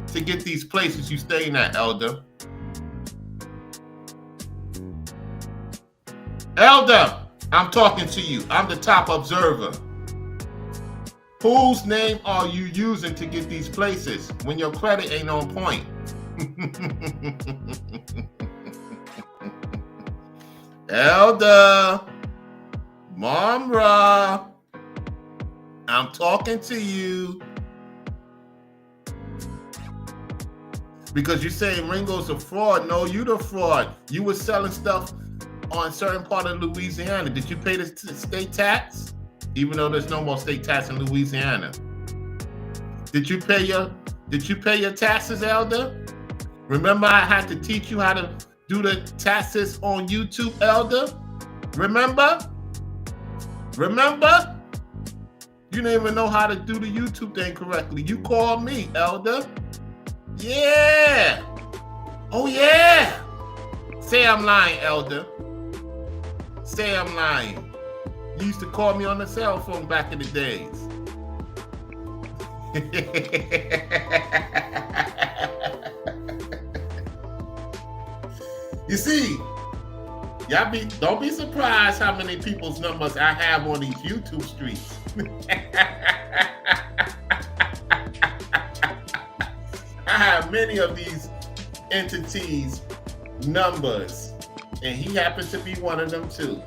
to get these places you staying at, Elder? Elder, I'm talking to you. I'm the top observer. Whose name are you using to get these places when your credit ain't on point? Elder, Momra, I'm talking to you. Because you're saying Ringo's a fraud. No, you the fraud. You were selling stuff on a certain part of Louisiana. Did you pay the state tax? Even though there's no more state tax in Louisiana. Did you pay your taxes, Elder? Remember I had to teach you how to do the taxes on YouTube, Elder? Remember? You didn't even know how to do the YouTube thing correctly. You called me, Elder. Yeah. Oh, yeah. Say I'm lying, Elder. Say I'm lying. You used to call me on the cell phone back in the days. You see, don't be surprised how many people's numbers I have on these YouTube streets. I have many of these entities' numbers, and he happens to be one of them too.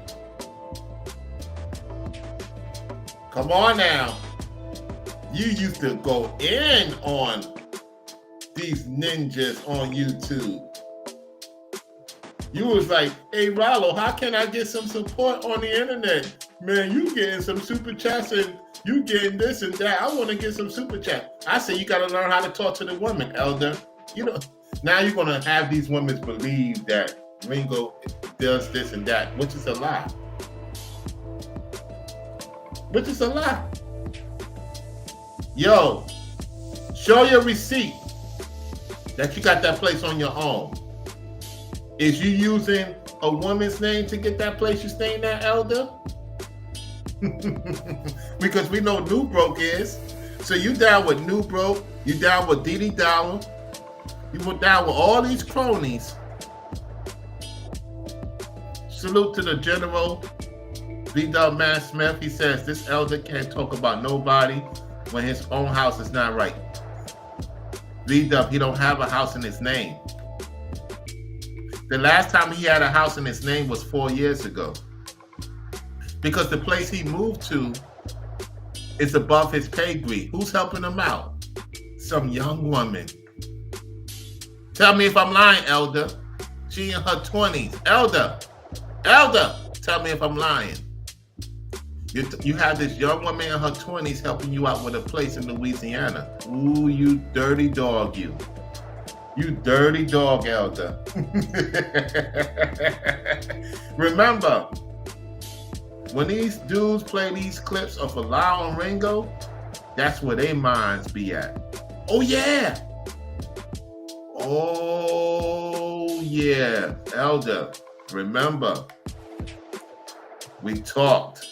Come on now. You used to go in on these ninjas on YouTube. You was like, hey, Rollo, how can I get some support on the internet? Man, you getting some super chats and you getting this and that. I want to get some super chat. I say you got to learn how to talk to the women, Elder. You know, now you're going to have these women believe that Ringo does this and that, which is a lie. Which is a lie. Yo, show your receipt that you got that place on your own. Is you using a woman's name to get that place you staying at, Elder? Because we know New Broke is. So you down with New Broke, you down with Dee Dee Dollar, you went down with all these cronies. Salute to the General V-Dub Man Smith. He says this elder can't talk about nobody when his own house is not right. V-Dub, he don't have a house in his name. The last time he had a house in his name was 4 years ago. Because the place he moved to is above his pay grade. Who's helping him out? Some young woman. Tell me if I'm lying, Elder. She in her 20s. Elder, tell me if I'm lying. You have this young woman in her 20s helping you out with a place in Louisiana. Ooh, you dirty dog, you. You dirty dog, Elder. Remember, when these dudes play these clips of Bilal and Ringo, that's where their minds be at. Oh, yeah. Oh, yeah. Elder, remember, we talked.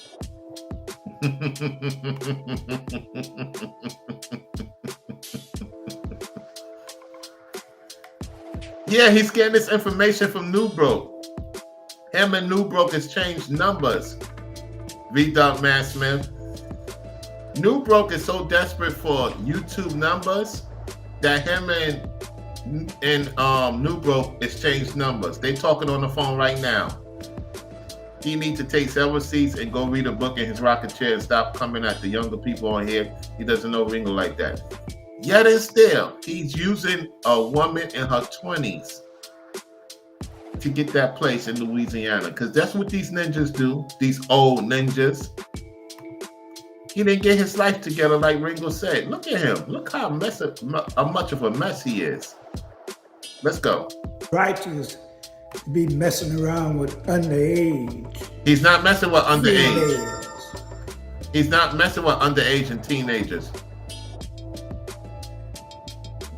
Yeah, he's getting this information from New Broke. Him and New Broke has changed numbers. V-Dub Man Smith. New Broke is so desperate for YouTube numbers that him and New Broke exchanged numbers. They talking on the phone right now. He needs to take several seats and go read a book in his rocket chair and stop coming at the younger people on here. He doesn't know Ringo like that. Yet and still, he's using a woman in her 20s to get that place in Louisiana, because that's what these ninjas do, these old ninjas. He didn't get his life together like Ringo said. Look at him. Look how much of a mess he is. Let's go. Righteous to be messing around with underage. He's not messing with underage. Teenagers. He's not messing with underage and teenagers.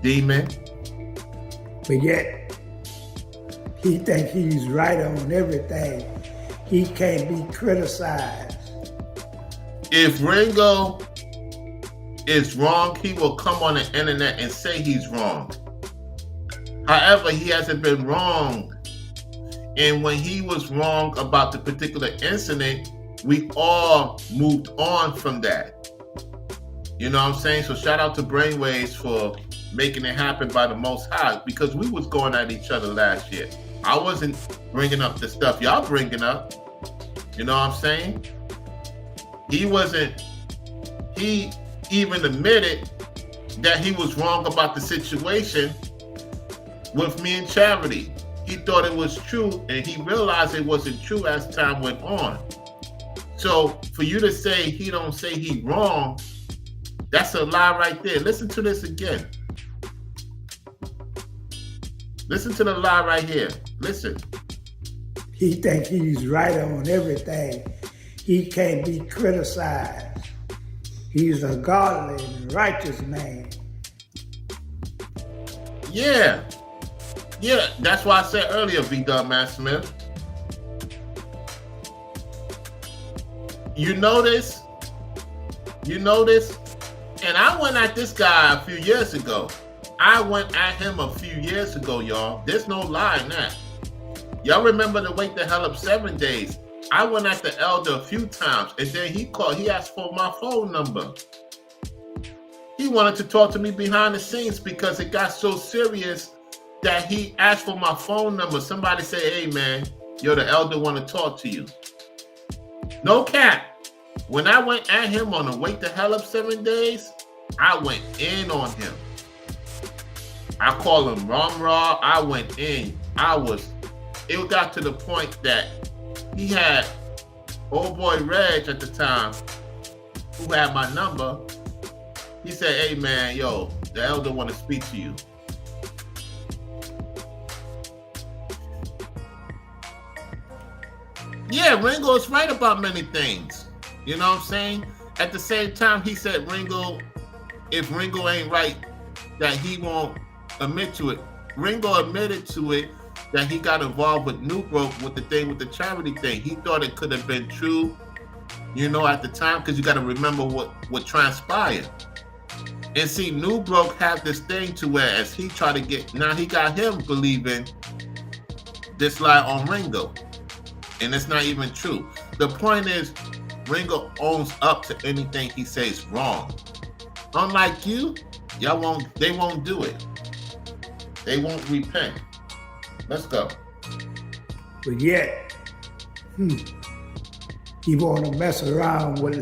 Demon. But yet, he thinks he's right on everything. He can't be criticized. If Ringo is wrong, he will come on the internet and say he's wrong. However, he hasn't been wrong. And when he was wrong about the particular incident, we all moved on from that. You know what I'm saying? So shout out to Brainwaves for making it happen by the Most High, because we was going at each other last year. I wasn't bringing up the stuff y'all bringing up. You know what I'm saying? He even admitted that he was wrong about the situation with me and Charity. He thought it was true, and he realized it wasn't true as time went on. So for you to say he don't say he wrong, that's a lie right there. Listen to this again. Listen to the lie right here. Listen. He thinks he's right on everything. He can't be criticized. He's a godly and righteous man. Yeah. Yeah, that's why I said earlier, V-Dub Man Smith. You notice? And I went at this guy a few years ago. Y'all. There's no lie in that. Y'all remember the Wake the Hell Up 7 days. I went at the elder a few times, and then he asked for my phone number. He wanted to talk to me behind the scenes because it got so serious that he asked for my phone number. Somebody say, hey man, the elder want to talk to you. No cap. When I went at him on the Wake the Hell Up 7 days, I went in on him. I call him Ram Ra. I went in. It got to the point that he had old boy Reg at the time, who had my number. He said, hey man, the elder want to speak to you. Yeah, Ringo is right about many things. You know what I'm saying? At the same time, he said if Ringo ain't right, that he won't admit to it. Ringo admitted to it, that he got involved with New Broke with the Charity thing. He thought it could have been true, at the time, because you got to remember what transpired. And see, New Broke had this thing to where as he tried to now he got him believing this lie on Ringo. And it's not even true. The point is, Ringo owns up to anything he says wrong. Unlike you, they won't do it. They won't repent. Let's go. But yet, he want to mess around with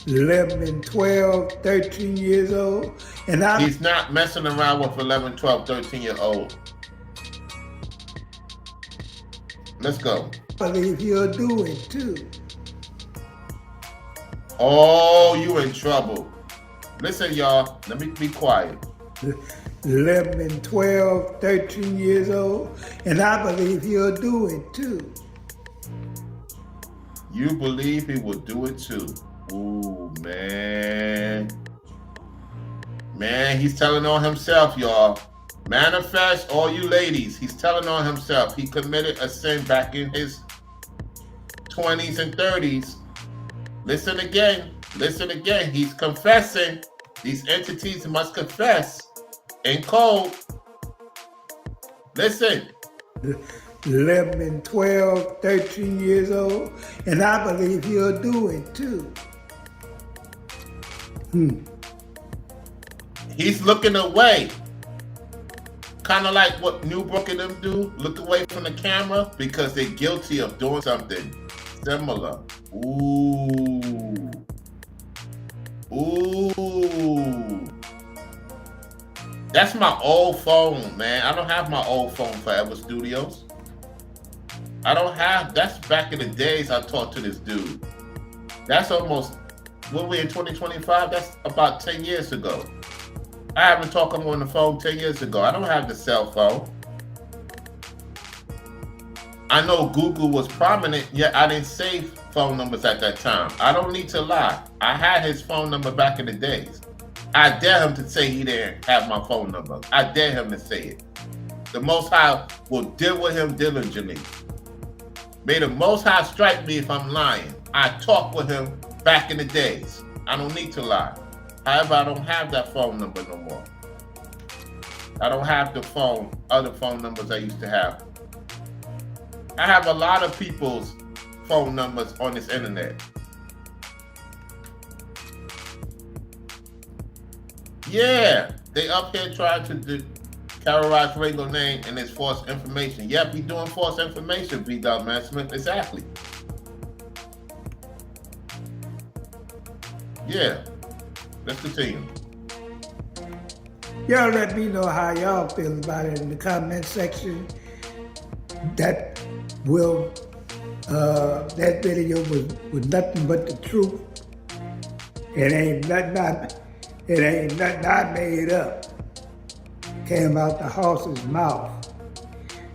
11 and 12, 13 years old. And he's not messing around with 11, 12, 13-year-old. Let's go. I believe he'll do it too. Oh, you in trouble. Listen, y'all, let me be quiet. 11 and 12, 13 years old, and I believe he'll do it too. You believe he will do it too? Ooh, man. Man, he's telling on himself, y'all. Manifest, all you ladies. He's telling on himself. He committed a sin back in his 20s and 30s. Listen again. Listen again. He's confessing. These entities must confess in code. Listen. 11 and 12, 13 years old, and I believe he'll do it too. He's looking away. Kind of like what Newbrook and them do, look away from the camera because they're guilty of doing something similar. Ooh. Ooh. That's my old phone, man. I don't have my old phone, Forever Studios. I don't have, that's back in the days I talked to this dude. That's almost, what we in 2025? That's about 10 years ago. I haven't talked to him on the phone 10 years ago. I don't have the cell phone. I know Google was prominent, yet I didn't save phone numbers at that time. I don't need to lie. I had his phone number back in the days. I dare him to say he didn't have my phone number. I dare him to say it. The Most High will deal with him diligently. May the Most High strike me if I'm lying. I talked with him back in the days. I don't need to lie. However, I don't have that phone number no more. I don't have the other phone numbers I used to have. I have a lot of people's phone numbers on this internet. Yeah, they up here trying to terrorize Ringo name and it's false information. Yep, he doing false information, V. Smith. Exactly. Yeah. Let's continue. Y'all let me know how y'all feel about it in the comment section. That video was nothing but the truth. It ain't nothing I made up. Came out the horse's mouth.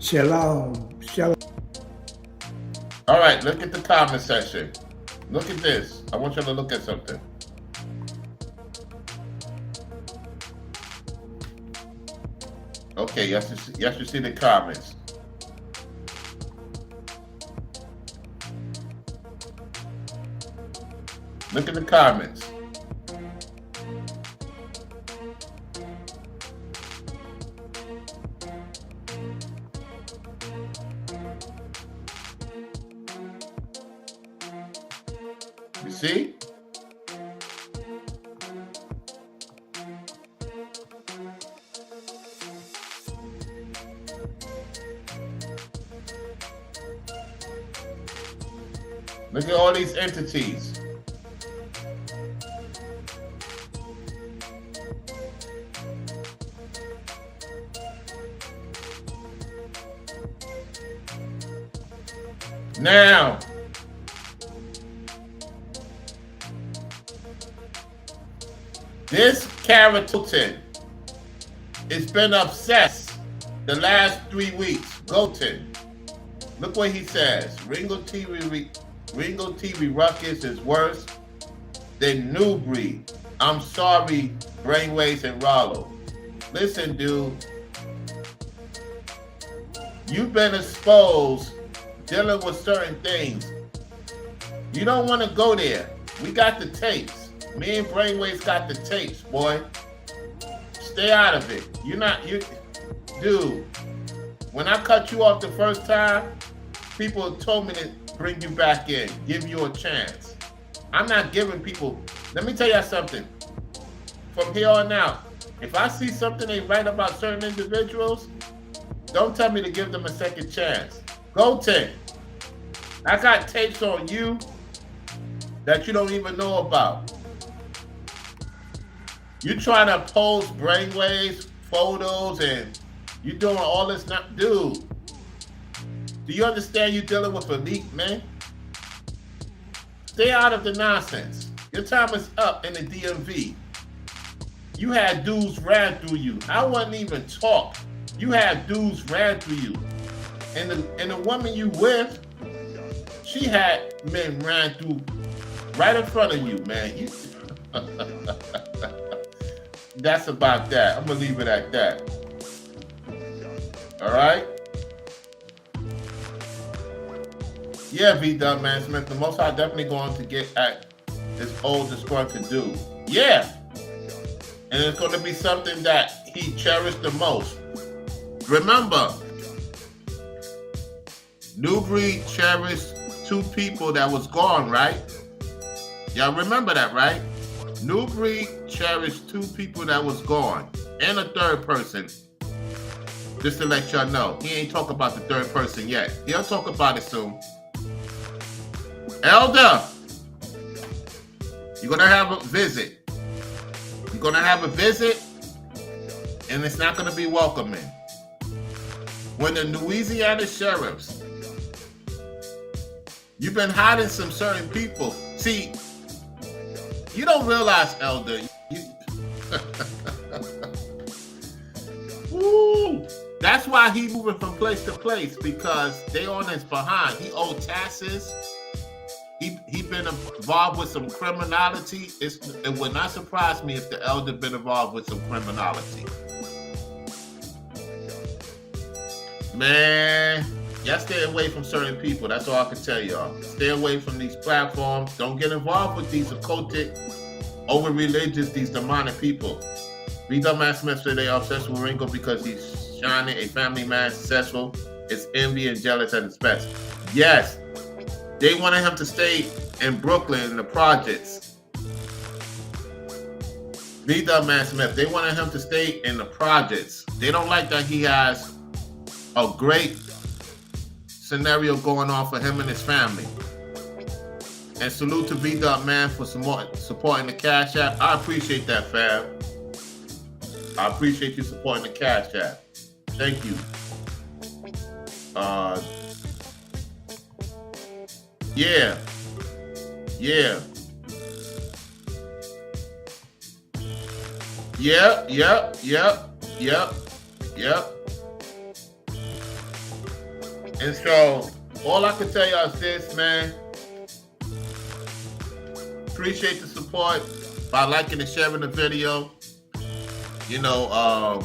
Shalom, shalom. All right, look at the comment section. Look at this. I want you to look at something. Okay, yes, you see the comments. Look at the comments. You see? Look at all these entities. Now, this character has been obsessed the last 3 weeks. Goten. Look what he says. Ringo TV Ruckus is worse than New Breed. I'm sorry, Brainwaves and Rollo. Listen, dude. You've been exposed dealing with certain things. You don't want to go there. We got the tapes. Me and Brainwaves got the tapes, boy. Stay out of it. Dude, when I cut you off the first time, people told me to bring you back in, give you a chance. I'm not giving people, let me tell you something. From here on out, if I see something they write about certain individuals, don't tell me to give them a second chance. Go take. I got tapes on you that you don't even know about. You trying to post Brainwaves, photos, and you doing all this, dude. Do you understand you dealing with elite men? Stay out of the nonsense. Your time is up in the DMV. You had dudes ran through you. I wasn't even talk. You had dudes ran through you. And the woman you with, she had men ran through right in front of you, man. That's about that. I'm gonna leave it at that. All right? Yeah, V. Smith. The Most High definitely going to get at his oldest going to do. Yeah. And it's going to be something that he cherished the most. Remember, New Breed cherished 2 people that was gone, right? Y'all remember that, right? New Breed cherished 2 people that was gone. And a 3rd person. Just to let y'all know. He ain't talk about the 3rd person yet. He'll talk about it soon. Elder, you're going to have a visit. You're going to have a visit, and it's not going to be welcoming. When the Louisiana sheriffs, you've been hiding some certain people. See, you don't realize, Elder. Woo! That's why he moving from place to place, because they on his behind. He owed taxes. He been involved with some criminality. It would not surprise me if the elder been involved with some criminality. Man, y'all stay away from certain people. That's all I can tell y'all. Stay away from these platforms. Don't get involved with these occultic, over-religious, these demonic people. B. Dumbass Smith said they are obsessed with Ringo because he's shining, a family man, successful. It's envy and jealous at its best. Yes. They wanted him to stay in Brooklyn in the projects. B. Dumbass Smith, they wanted him to stay in the projects. They don't like that he has a great scenario going on for him and his family. And salute to B. Man for supporting the Cash App. I appreciate that, fam. I appreciate you supporting the Cash App. Thank you. Yeah. And so, all I can tell y'all is this, man. Appreciate the support by liking and sharing the video. You know,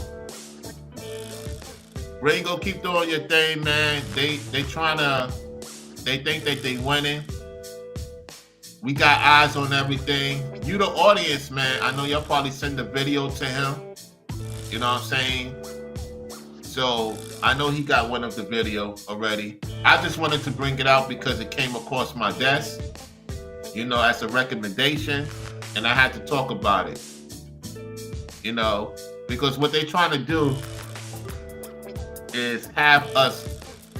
Ringo, keep doing your thing, man. They think that they winning. We got eyes on everything. You the audience, man. I know y'all probably send the video to him. You know what I'm saying? So I know he got one of the video already. I just wanted to bring it out because it came across my desk, you know, as a recommendation, and I had to talk about it. You know, because what they're trying to do is have us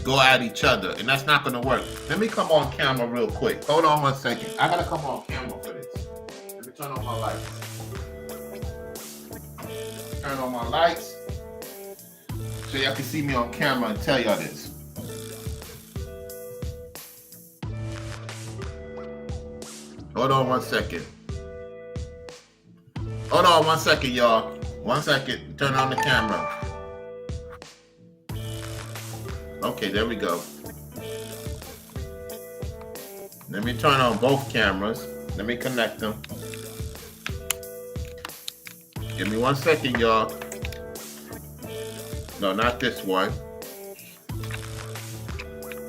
go at each other, and that's not going to work. Let me come on camera real quick. Hold on 1 second. I got to come on camera for this. Let me turn on my lights. Turn on my lights so y'all can see me on camera and tell y'all this. Hold on 1 second. Hold on 1 second, y'all. 1 second. Turn on the camera. Okay, there we go. Let me turn on both cameras. Let me connect them. Give me 1 second, y'all. No, not this one.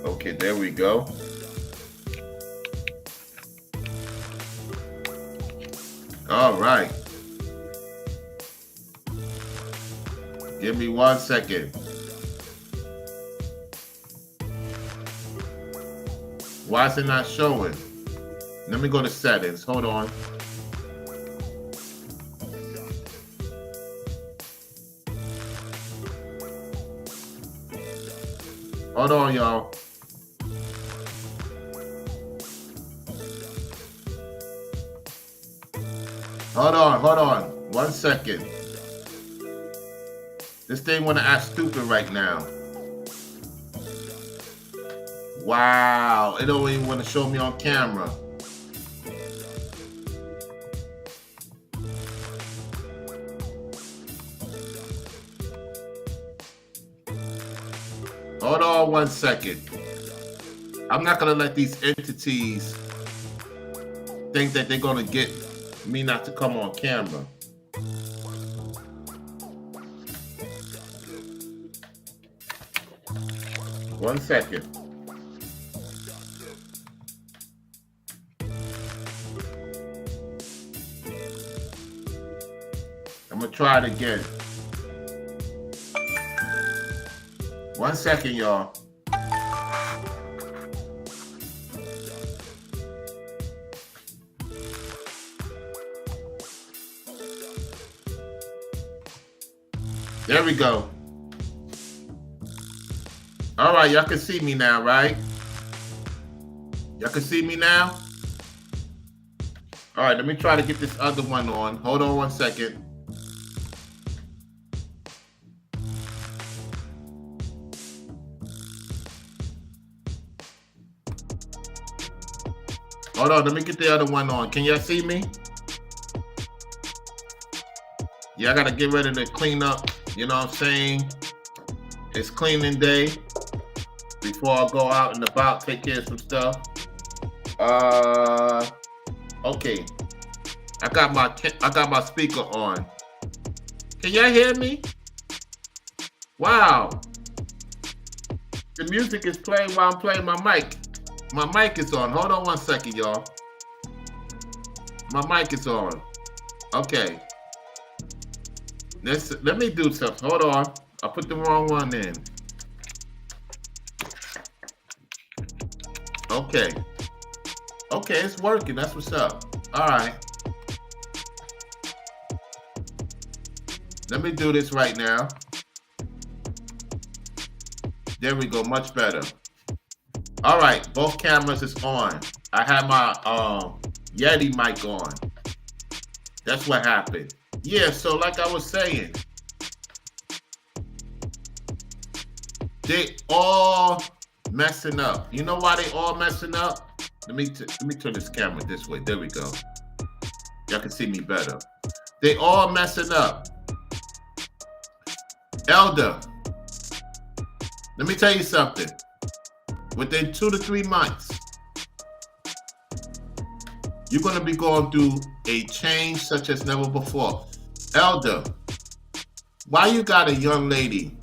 Okay, there we go. All right. Give me 1 second. Why is it not showing? Let me go to settings. Hold on. Hold on, y'all. Hold on. 1 second. This thing wanna act stupid right now. Wow, it don't even want to show me on camera. Hold on 1 second. I'm not gonna let these entities think that they're gonna get me not to come on camera. One second. gonna try it again. 1 second, y'all. There we go. All right, y'all can see me now, right? Y'all can see me now? All right, let me try to get this other one on. Hold on 1 second. Hold on, let me get the other one on. Can y'all see me? Yeah, I gotta get ready to clean up. You know what I'm saying? It's cleaning day. Before I go out and about, take care of some stuff. Okay. I got my speaker on. Can y'all hear me? Wow. The music is playing while I'm playing my mic. My mic is on. Hold on 1 second, y'all. My mic is on. Okay. Let me do something. Hold on. I put the wrong one in. Okay. Okay, it's working. That's what's up. All right. Let me do this right now. There we go. Much better. All right. Both cameras is on. I have my Yeti mic on. That's what happened. Yeah, so like I was saying, they all messing up. You know why they all messing up? Let me turn this camera this way. There we go. Y'all can see me better. They all messing up. Elder, let me tell you something. Within 2 to 3 months, you're going to be going through a change such as never before. Elder, why you got a young lady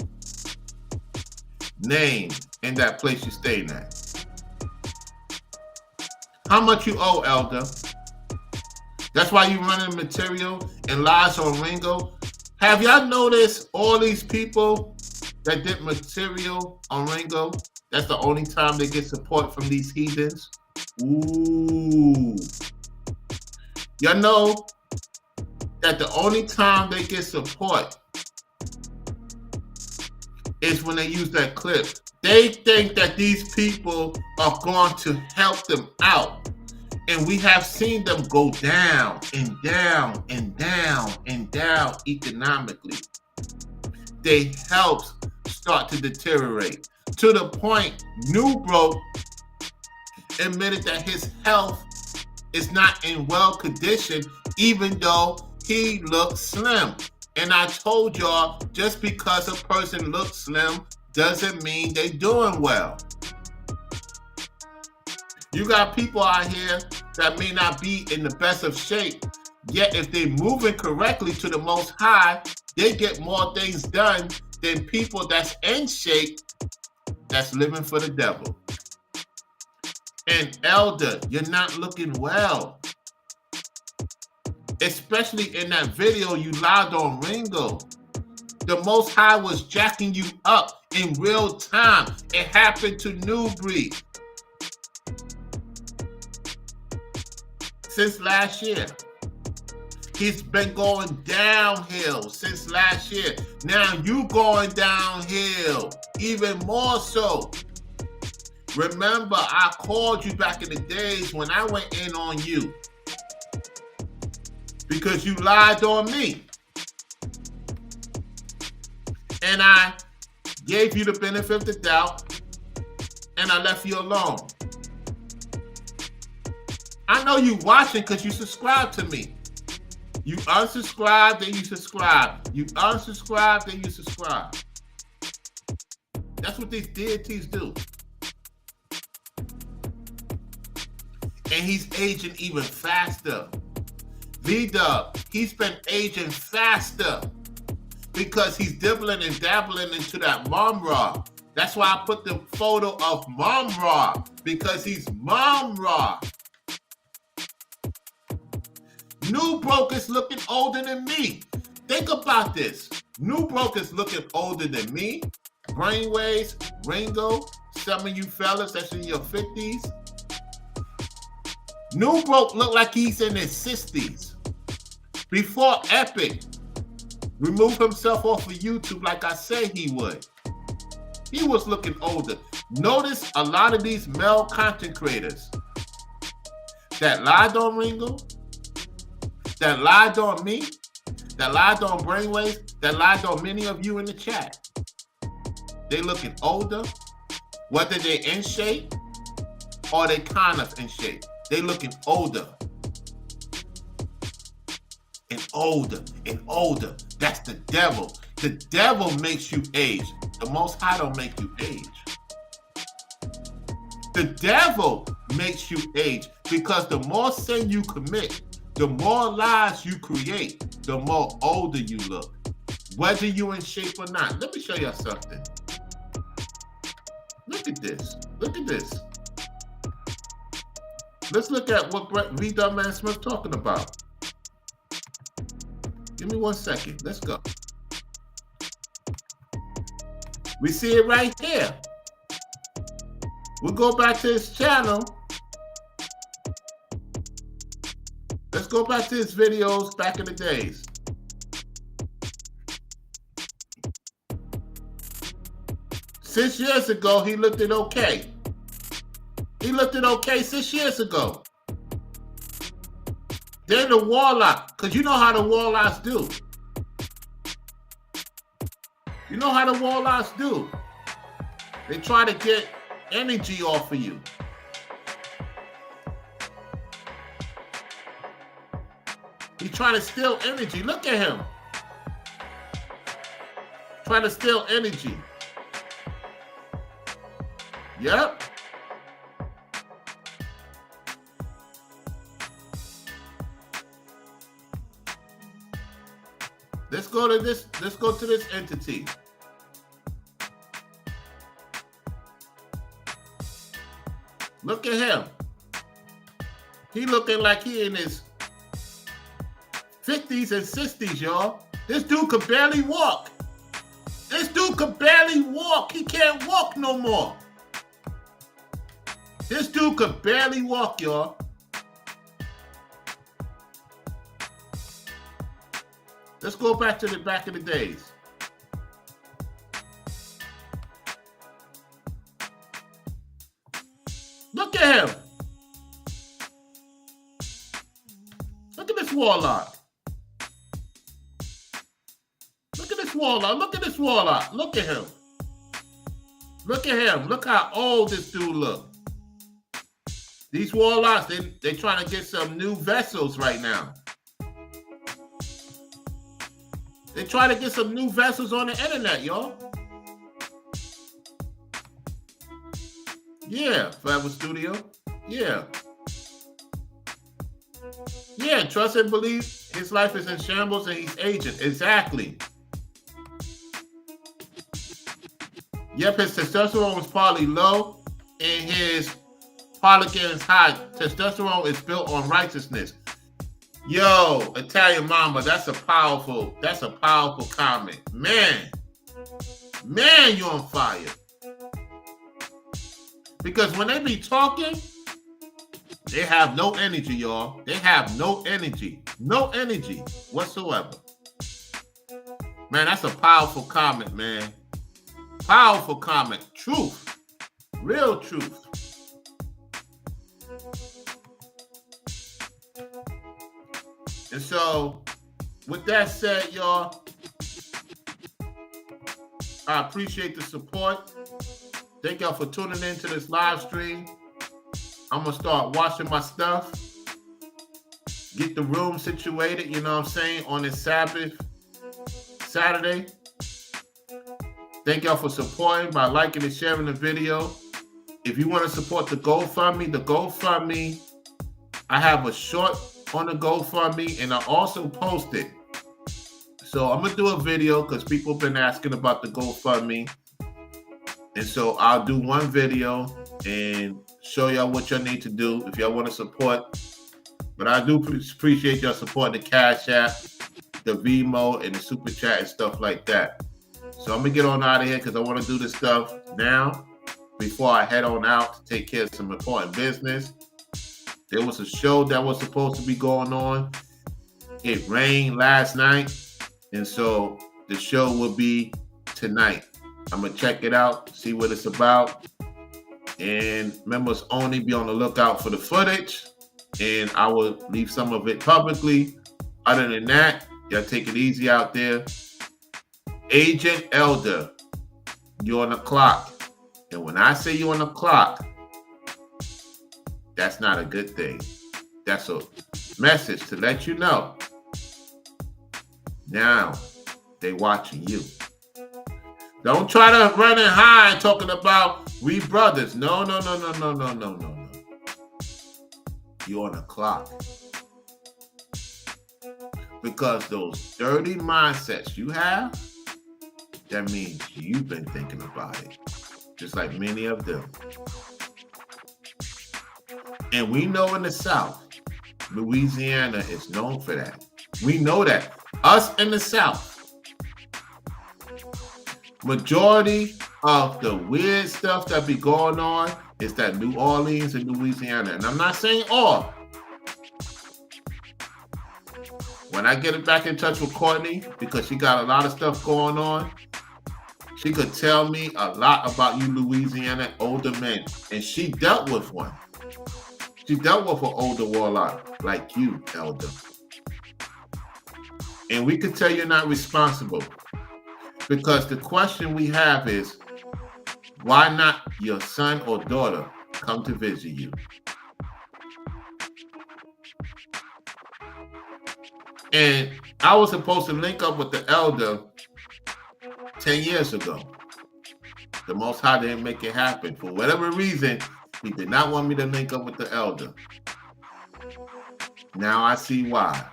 name in that place you staying at? How much you owe, Elder? That's why you running material and lies on Ringo. Have y'all noticed all these people that did material on Ringo? That's the only time they get support from these heathens. Ooh. Y'all know that the only time they get support is when they use that clip. They think that these people are going to help them out. And we have seen them go down and down and down and down economically. They help start to deteriorate to the point New Broke admitted that his health is not in well condition, even though he looks slim. And I told y'all, just because a person looks slim doesn't mean they're doing well. You got people out here that may not be in the best of shape, yet if they're moving correctly to the Most High, they get more things done than people that's in shape that's living for the devil. And Elder, you're not looking well. Especially in that video you lied on Ringo. The Most High was jacking you up in real time. It happened to New Breed. Since last year. He's been going downhill since last year. Now you going downhill even more so. Remember, I called you back in the days when I went in on you because you lied on me. And I gave you the benefit of the doubt and I left you alone. I know you watching because you subscribe to me. You unsubscribe, then you subscribe. You unsubscribe, then you subscribe. That's what these deities do. And he's aging even faster. V-Dub, he's been aging faster because he's dibbling and dabbling into that Mom Ra. That's why I put the photo of Mom Ra, because he's Mom Ra. New Broke is looking older than me. Think about this. New Broke is looking older than me. Brainwaves, Ringo, some of you fellas that's in your 50s. New Broke look like he's in his 60s. Before Epic removed himself off of YouTube like I said he would, he was looking older. Notice a lot of these male content creators that lied on Ringo, that lied on me, that lied on Brainwaves, that lied on many of you in the chat. They looking older, whether they in shape or they kind of in shape. They looking older. And older and older. That's the devil. The devil makes you age. The Most High don't make you age. The devil makes you age because the more sin you commit, the more lies you create, the more older you look, whether you're in shape or not. Let me show you something. Look at this. Look at this. Let's look at what V. Man Smith talking about. Give me 1 second. Let's go. We see it right here. We'll go back to his channel. Let's go back to his videos back in the days. Six years ago, he looked it okay. He looked it okay 6 years ago. Then the warlock, because you know how the warlocks do. You know how the warlocks do. They try to get energy off of you. He's trying to steal energy. Look at him. Trying to steal energy. Yep. Let's go to this. Let's go to this entity. Look at him. He looking like he in his 50s and 60s, y'all. This dude could barely walk. This dude could barely walk. He can't walk no more. This dude could barely walk, y'all. Let's go back to the back of the days. Look at him. Look at this warlock. Look at this warlock. Look at this warlock. Look at him. Look at him. Look how old this dude look. These warlocks, they trying to get some new vessels right now. They try to get some new vessels on the internet, y'all. Yeah, Forever Studio. Yeah. Yeah, trust and believe his life is in shambles and he's aging. Exactly. Yep, his testosterone was probably low and his polygon is high. Testosterone is built on righteousness. Yo, Italian Mama, that's a powerful comment. Man, you on fire. Because when they be talking, they have no energy, y'all. They have no energy. No energy whatsoever. Man, that's a powerful comment, man. Powerful comment. Truth. Real truth. And so, with that said, y'all, I appreciate the support. Thank y'all for tuning in to this live stream. I'm going to start washing my stuff. Get the room situated, you know what I'm saying, on this Sabbath, Saturday. Thank y'all for supporting by liking and sharing the video. If you want to support the GoFundMe, I have a short on the GoFundMe, and I also posted. So I'm going to do a video because people have been asking about the GoFundMe. And so I'll do one video and show y'all what y'all need to do if y'all want to support. But I do appreciate y'all supporting the Cash App. the Vimo and the super chat and stuff like that. So I'm gonna get on out of here because I want to do this stuff now before I head on out to take care of some important business. There was a show that was supposed to be going on. It rained last night, and so the show will be tonight. I'm gonna check it out, see what it's about. And members only, be on the lookout for the footage, and I will leave some of it publicly. Other than that, y'all take it easy out there. Agent Elder, you're on the clock. And when I say you're on the clock, that's not a good thing. That's a message to let you know. Now, they watching you. Don't try to run and hide talking about we brothers. No. You're on the clock. Because those dirty mindsets you have, that means you've been thinking about it. Just like many of them. And we know in the South, Louisiana is known for that. We know that. Us in the South. Majority of the weird stuff that be going on is that New Orleans and Louisiana. And I'm not saying all. When I get back in touch with Courtney, because she got a lot of stuff going on, she could tell me a lot about you Louisiana older men. And she dealt with one. She dealt with an older warlock like you, Elder. And we could tell you're not responsible. Because the question we have is, why not your son or daughter come to visit you? And I was supposed to link up with the elder 10 years ago. The Most High didn't make it happen. For whatever reason, he did not want me to link up with the elder. Now I see why.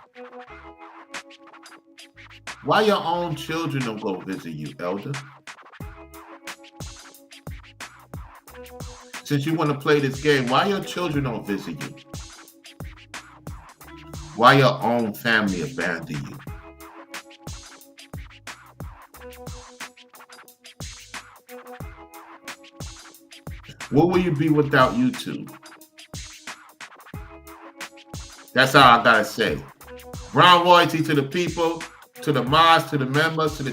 Why your own children don't go visit you, elder? Since you want to play this game, why your children don't visit you? Why your own family abandon you? What will you be without YouTube? That's all I gotta say. Brown royalty to the people, to the mods, to the members, to the